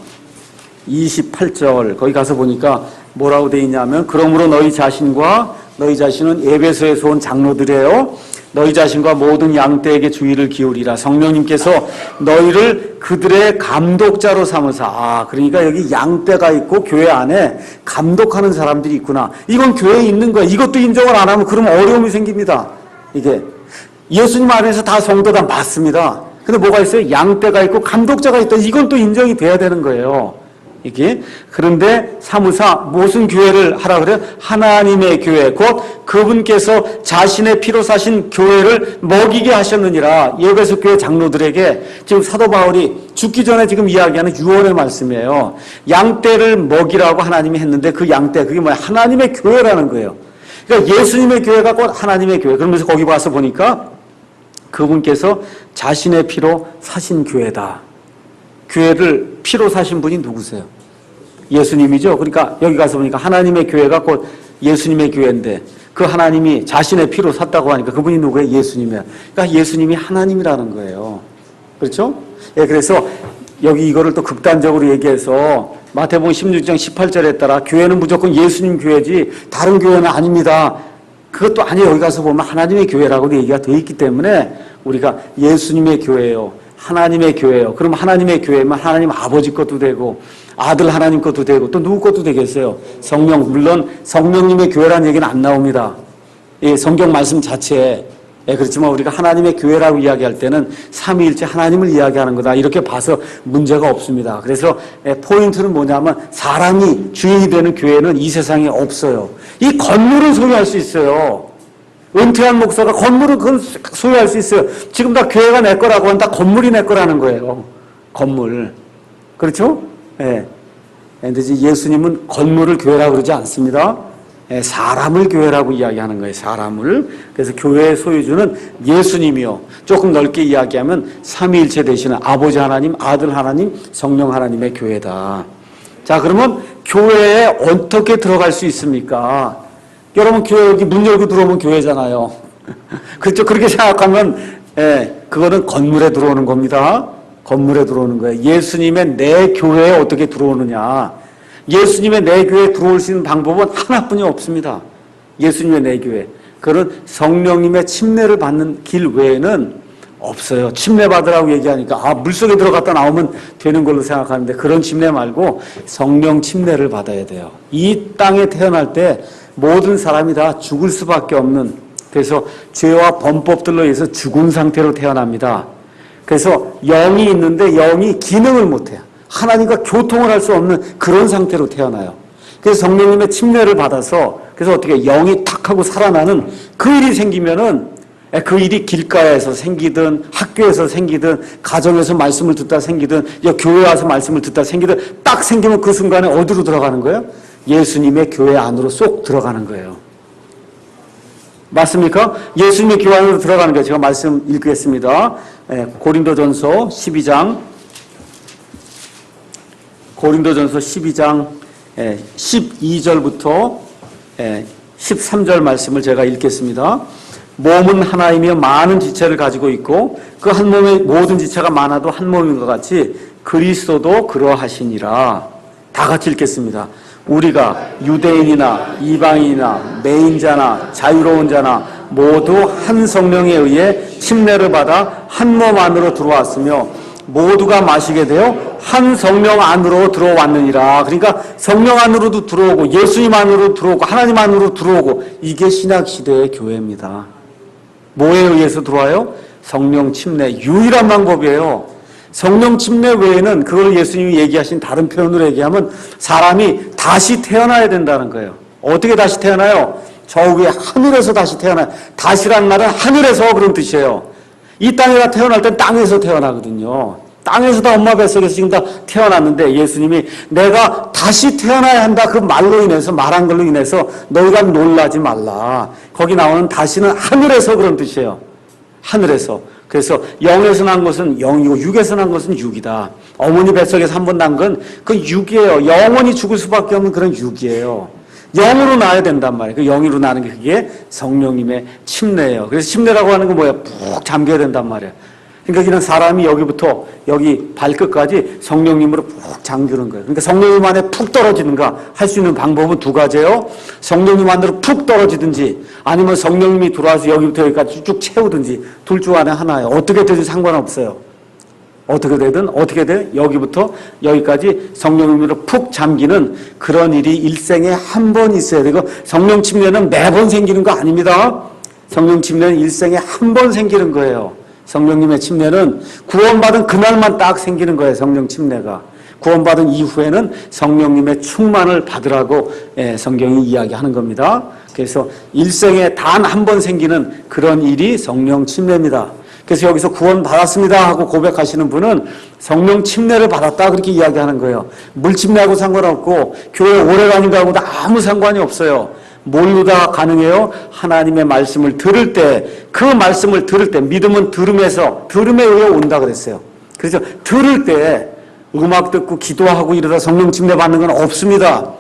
28절 거기 가서 보니까 뭐라고 되어 있냐면 그러므로 너희 자신은 에베소에서 온 장로들이에요. 너희 자신과 모든 양떼에게 주의를 기울이라. 성령님께서 너희를 그들의 감독자로 삼으사. 그러니까 여기 양떼가 있고 교회 안에 감독하는 사람들이 있구나. 이건 교회에 있는 거야. 이것도 인정을 안 하면 그러면 어려움이 생깁니다. 이게 예수님 안에서 다 성도다 맞습니다. 근데 뭐가 있어요? 양떼가 있고 감독자가 있다. 이건 또 인정이 돼야 되는 거예요. 이게 그런데 사무사 무슨 교회를 하라 그래요? 하나님의 교회 곧 그분께서 자신의 피로 사신 교회를 먹이게 하셨느니라. 에베소 교회 장로들에게 지금 사도 바울이 죽기 전에 지금 이야기하는 유언의 말씀이에요. 양떼를 먹이라고 하나님이 했는데 그 양떼 그게 뭐야? 하나님의 교회라는 거예요. 그러니까 예수님의 교회가 곧 하나님의 교회. 그러면서 거기 와서 보니까 그분께서 자신의 피로 사신 교회다. 교회를 피로 사신 분이 누구세요? 예수님이죠. 그러니까 여기 가서 보니까 하나님의 교회가 곧 예수님의 교회인데 그 하나님이 자신의 피로 샀다고 하니까 그분이 누구예요? 예수님이에요. 그러니까 예수님이 하나님이라는 거예요. 그렇죠? 그래서 여기 이거를 또 극단적으로 얘기해서 마태복음 16장 18절에 따라 교회는 무조건 예수님 교회지 다른 교회는 아닙니다. 그것도 아니에요. 여기 가서 보면 하나님의 교회라고도 얘기가 되어 있기 때문에 우리가 예수님의 교회예요. 하나님의 교회예요. 그럼 하나님의 교회면 하나님 아버지 것도 되고 아들 하나님 것도 되고 또 누구 것도 되겠어요? 성령. 물론 성령님의 교회라는 얘기는 안 나옵니다. 성경 말씀 자체에. 그렇지만 우리가 하나님의 교회라고 이야기할 때는 삼위일체 하나님을 이야기하는 거다. 이렇게 봐서 문제가 없습니다. 그래서 포인트는 뭐냐면 사람이 주인이 되는 교회는 이 세상에 없어요. 이 건물은 소유할 수 있어요. 은퇴한 목사가 건물은 그건 소유할 수 있어요. 지금 다 교회가 내 거라고 하면 다 건물이 내 거라는 거예요. 건물. 그렇죠? 근데 예수님은 건물을 교회라고 그러지 않습니다. 사람을 교회라고 이야기하는 거예요. 사람을. 그래서 교회의 소유주는 예수님이요. 조금 넓게 이야기하면 삼위일체 되시는 아버지 하나님, 아들 하나님, 성령 하나님의 교회다. 자, 그러면 교회에 어떻게 들어갈 수 있습니까? 여러분 교회 여기 문 열고 들어오면 교회잖아요. 그렇죠? 그렇게 생각하면 그거는 건물에 들어오는 겁니다. 건물에 들어오는 거예요. 예수님의 내 교회에 어떻게 들어오느냐. 예수님의 내 교회에 들어올 수 있는 방법은 하나뿐이 없습니다. 예수님의 내 교회. 그런 성령님의 침례를 받는 길 외에는 없어요. 침례 받으라고 얘기하니까 물속에 들어갔다 나오면 되는 걸로 생각하는데 그런 침례 말고 성령 침례를 받아야 돼요. 이 땅에 태어날 때 모든 사람이 다 죽을 수밖에 없는, 그래서 죄와 범법들로 인해서 죽은 상태로 태어납니다. 그래서 영이 있는데 영이 기능을 못해요. 하나님과 교통을 할 수 없는 그런 상태로 태어나요. 그래서 성령님의 침례를 받아서 그래서 어떻게 영이 탁 하고 살아나는 그 일이 생기면은 그 일이 길가에서 생기든 학교에서 생기든 가정에서 말씀을 듣다 생기든 교회 와서 말씀을 듣다 생기든 딱 생기면 그 순간에 어디로 들어가는 거예요? 예수님의 교회 안으로 쏙 들어가는 거예요. 맞습니까? 예수님의 교회 안으로 들어가는 거예요. 제가 말씀 읽겠습니다. 고린도전서 12장 12절부터 13절 말씀을 제가 읽겠습니다. 몸은 하나이며 많은 지체를 가지고 있고 그 한 몸의 모든 지체가 많아도 한 몸인 것 같이 그리스도도 그러하시니라. 다 같이 읽겠습니다. 우리가 유대인이나 이방인이나 매인자나 자유로운 자나 모두 한 성령에 의해 침례를 받아 한 몸 안으로 들어왔으며 모두가 마시게 되어 한 성령 안으로 들어왔느니라. 그러니까 성령 안으로도 들어오고 예수님 안으로 들어오고 하나님 안으로 들어오고, 이게 신약시대의 교회입니다. 뭐에 의해서 들어와요? 성령 침례, 유일한 방법이에요. 성령 침례 외에는 그걸 예수님이 얘기하신 다른 표현으로 얘기하면 사람이 다시 태어나야 된다는 거예요. 어떻게 다시 태어나요? 저 위에 하늘에서 다시 태어나요. 다시란 말은 하늘에서 그런 뜻이에요. 이 땅에다 태어날 땐 땅에서 태어나거든요. 땅에서 다 엄마 뱃속에서 지금 다 태어났는데 예수님이 내가 다시 태어나야 한다 그 말로 인해서 말한 걸로 인해서 너희가 놀라지 말라. 거기 나오는 다시는 하늘에서 그런 뜻이에요. 하늘에서. 그래서 영에서 난 것은 영이고 육에서 난 것은 육이다. 어머니 뱃속에서 한 번 난 건 그 육이에요. 영원히 죽을 수밖에 없는 그런 육이에요. 영으로 나야 된단 말이에요. 그 영으로 나는 게 그게 성령님의 침례예요. 그래서 침례라고 하는 건 뭐야? 푹 잠겨야 된단 말이에요. 그러니까 그냥 사람이 여기부터 여기 발끝까지 성령님으로 푹 잠그는 거예요. 그러니까 성령님 안에 푹 떨어지는가 할 수 있는 방법은 두 가지예요. 성령님 안으로 푹 떨어지든지 아니면 성령님이 들어와서 여기부터 여기까지 쭉 채우든지 둘 중 안에 하나예요. 어떻게 되든 상관없어요. 어떻게 되든 어떻게 돼? 여기부터 여기까지 성령님으로 푹 잠기는 그런 일이 일생에 한 번 있어야 되고, 성령 침례는 매번 생기는 거 아닙니다. 성령 침례는 일생에 한 번 생기는 거예요. 성령님의 침례는 구원받은 그날만 딱 생기는 거예요. 성령 침례가. 구원받은 이후에는 성령님의 충만을 받으라고 성경이 이야기하는 겁니다. 그래서 일생에 단 한 번 생기는 그런 일이 성령 침례입니다. 그래서 여기서 구원받았습니다 하고 고백하시는 분은 성령 침례를 받았다 그렇게 이야기하는 거예요. 물 침례하고 상관없고 교회 오래 다닌다 하고도 아무 상관이 없어요. 뭘로 다 가능해요? 하나님의 말씀을 들을 때, 그 말씀을 들을 때, 믿음은 들음에서, 들음에 의해 온다 그랬어요. 그래서 들을 때 음악 듣고 기도하고 이러다 성령 침례 받는 건 없습니다.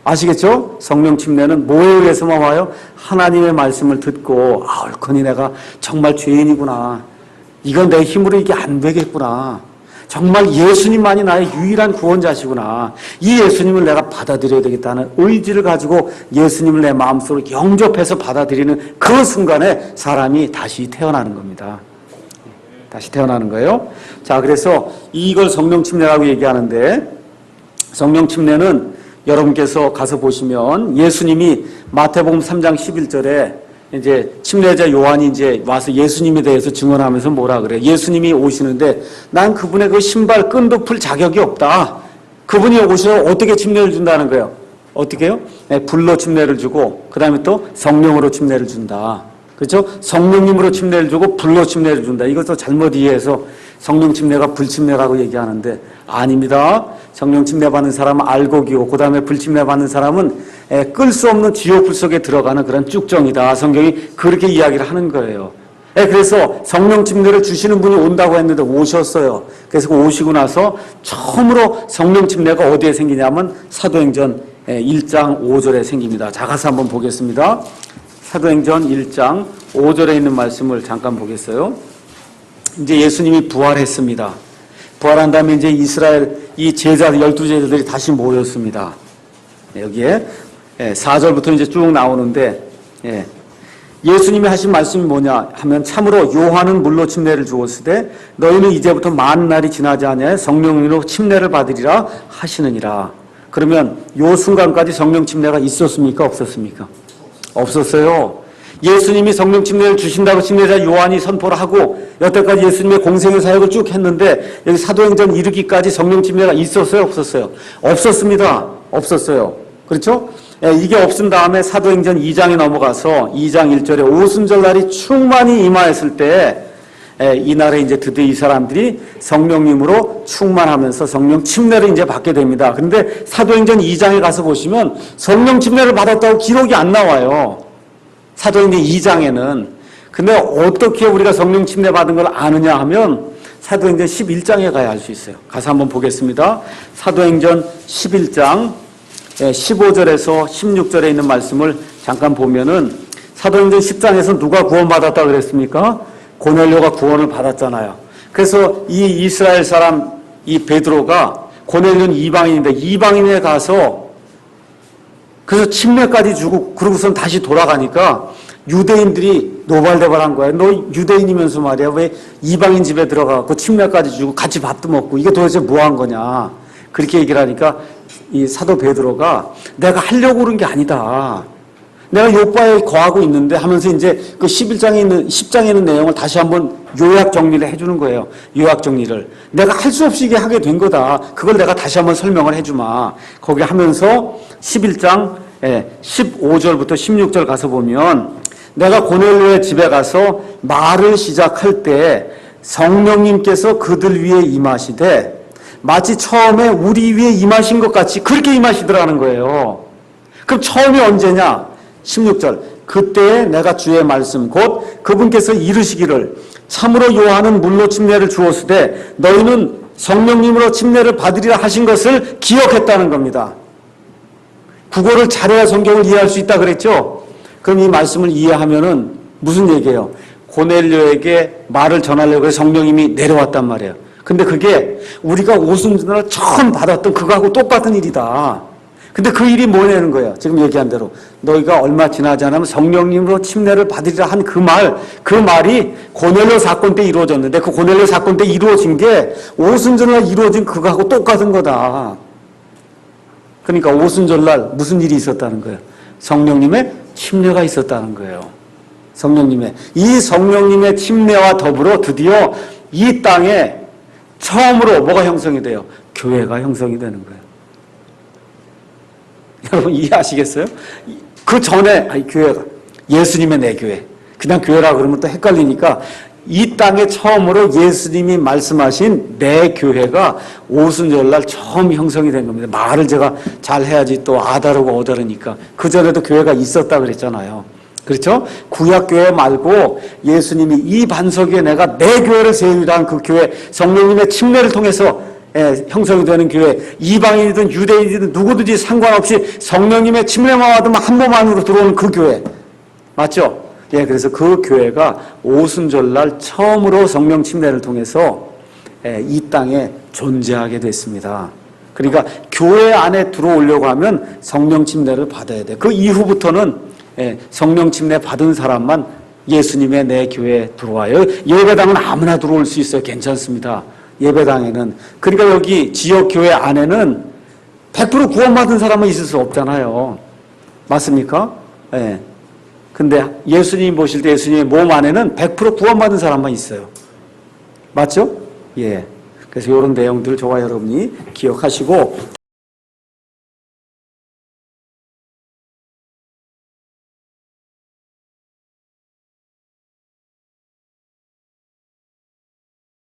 아시겠죠? 성령 침례는 뭐에 의해서만 와요? 하나님의 말씀을 듣고 옳거니 내가 정말 죄인이구나. 이건 내 힘으로 이게 안 되겠구나. 정말 예수님만이 나의 유일한 구원자시구나. 이 예수님을 내가 받아들여야 되겠다는 의지를 가지고 예수님을 내 마음속으로 영접해서 받아들이는 그 순간에 사람이 다시 태어나는 겁니다. 다시 태어나는 거예요. 자, 그래서 이걸 성령 침례라고 얘기하는데, 성령 침례는 여러분께서 가서 보시면 예수님이 마태복음 3장 11절에 이제 침례자 요한이 이제 와서 예수님에 대해서 증언하면서 뭐라 그래요? 예수님이 오시는데 난 그분의 그 신발 끈도 풀 자격이 없다. 그분이 오셔서 어떻게 침례를 준다는 거예요? 어떻게 해요? 불로 침례를 주고 그 다음에 또 성령으로 침례를 준다. 그렇죠? 성령님으로 침례를 주고 불로 침례를 준다. 이것도 잘못 이해해서 성령 침례가 불 침례라고 얘기하는데 아닙니다. 성령 침례 받는 사람은 알곡이고 그 다음에 불 침례 받는 사람은 끌 수 없는 지옥불 속에 들어가는 그런 쭉정이다. 성경이 그렇게 이야기를 하는 거예요. 그래서 성령 침례를 주시는 분이 온다고 했는데 오셨어요. 그래서 오시고 나서 처음으로 성령 침례가 어디에 생기냐면 사도행전 1장 5절에 생깁니다. 자, 가서 한번 보겠습니다. 사도행전 1장 5절에 있는 말씀을 잠깐 보겠어요. 이제 예수님이 부활했습니다. 부활한 다음에 이제 이스라엘 이 제자들 12제자들이 다시 모였습니다. 여기에 4절부터 이제 쭉 나오는데 예수님이 하신 말씀이 뭐냐 하면 참으로 요한은 물로 침례를 주었으되 너희는 이제부터 많은 날이 지나지 아니하여 성령으로 침례를 받으리라 하시느니라. 그러면 요 순간까지 성령 침례가 있었습니까? 없었습니까? 없었어요. 예수님이 성령 침례를 주신다고 침례자 요한이 선포를 하고 여태까지 예수님의 공생의 사역을 쭉 했는데 여기 사도행전 이르기까지 성령 침례가 있었어요? 없었어요? 없었습니다. 없었어요. 그렇죠? 이게 없은 다음에 사도행전 2장에 넘어가서 2장 1절에 오순절날이 충만히 임하였을 때 이날에 이제 드디어 이 사람들이 성령님으로 충만하면서 성령 침례를 이제 받게 됩니다. 그런데 사도행전 2장에 가서 보시면 성령 침례를 받았다고 기록이 안 나와요. 사도행전 2장에는. 근데 어떻게 우리가 성령 침례 받은 걸 아느냐 하면 사도행전 11장에 가야 알 수 있어요. 가서 한번 보겠습니다. 사도행전 11장 15절에서 16절에 있는 말씀을 잠깐 보면은 사도행전 10장에서 누가 구원받았다 그랬습니까? 고넬료가 구원을 받았잖아요. 그래서 이 이스라엘 사람 이 베드로가 고넬료는 이방인인데 이방인에 가서 그래서 침례까지 주고 그러고선 다시 돌아가니까 유대인들이 노발대발한 거예요. 너 유대인이면서 말이야 왜 이방인 집에 들어가고 침례까지 주고 같이 밥도 먹고 이게 도대체 뭐 한 거냐 그렇게 얘기를 하니까 이 사도 베드로가 내가 하려고 그런 게 아니다. 내가 요바에 거하고 있는데 하면서 이제 그 10장에 있는 내용을 다시 한번 요약 정리를 해주는 거예요. 요약 정리를. 내가 할 수 없이 이게 하게 된 거다. 그걸 내가 다시 한번 설명을 해주마. 거기 하면서 11장 15절부터 16절 가서 보면 내가 고넬료의 집에 가서 말을 시작할 때 성령님께서 그들 위에 임하시되 마치 처음에 우리 위에 임하신 것 같이 그렇게 임하시더라는 거예요. 그럼 처음이 언제냐? 16절 그때 내가 주의 말씀 곧 그분께서 이르시기를 참으로 요한은 물로 침례를 주었으되 너희는 성령님으로 침례를 받으리라 하신 것을 기억했다는 겁니다. 국어를 잘해야 성경을 이해할 수 있다 그랬죠? 그럼 이 말씀을 이해하면은 무슨 얘기예요? 고넬료에게 말을 전하려고 해서 성령님이 내려왔단 말이에요. 근데 그게 우리가 오순절날 처음 받았던 그거하고 똑같은 일이다. 근데 그 일이 뭐냐는 거예요. 지금 얘기한 대로 너희가 얼마 지나지 않으면 성령님으로 침례를 받으리라 한 그 말이 고넬료 사건 때 이루어졌는데 그 고넬료 사건 때 이루어진 게 오순절날 이루어진 그거하고 똑같은 거다. 그러니까 오순절날 무슨 일이 있었다는 거예요. 성령님의 침례가 있었다는 거예요. 이 성령님의 침례와 더불어 드디어 이 땅에 처음으로 뭐가 형성이 돼요? 교회가 형성이 되는 거예요. 여러분 이해하시겠어요? 그 전에 교회가 예수님의 내 교회 그냥 교회라 그러면 또 헷갈리니까 이 땅에 처음으로 예수님이 말씀하신 내 교회가 오순절날 처음 형성이 된 겁니다. 말을 제가 잘 해야지 또 아다르고 어다르니까 그전에도 교회가 있었다 그랬잖아요. 그렇죠? 구약교회 말고 예수님이 이 반석 위에 내가 내 교회를 세우리라는 그 교회 성령님의 침례를 통해서 형성이 되는 교회 이방인이든 유대인이든 누구든지 상관없이 성령님의 침례만 받으면 한 몸 안으로 들어오는 그 교회 맞죠? 그래서 그 교회가 오순절날 처음으로 성령 침례를 통해서 이 땅에 존재하게 됐습니다. 그러니까 교회 안에 들어오려고 하면 성령 침례를 받아야 돼. 그 이후부터는 성령 침례 받은 사람만 예수님의 내 교회에 들어와요. 예배당은 아무나 들어올 수 있어요. 괜찮습니다. 예배당에는. 그러니까 여기 지역교회 안에는 100% 구원받은 사람은 있을 수 없잖아요. 맞습니까? 근데 예수님 보실 때 예수님의 몸 안에는 100% 구원받은 사람만 있어요. 맞죠? 그래서 이런 내용들을 저와 여러분이 기억하시고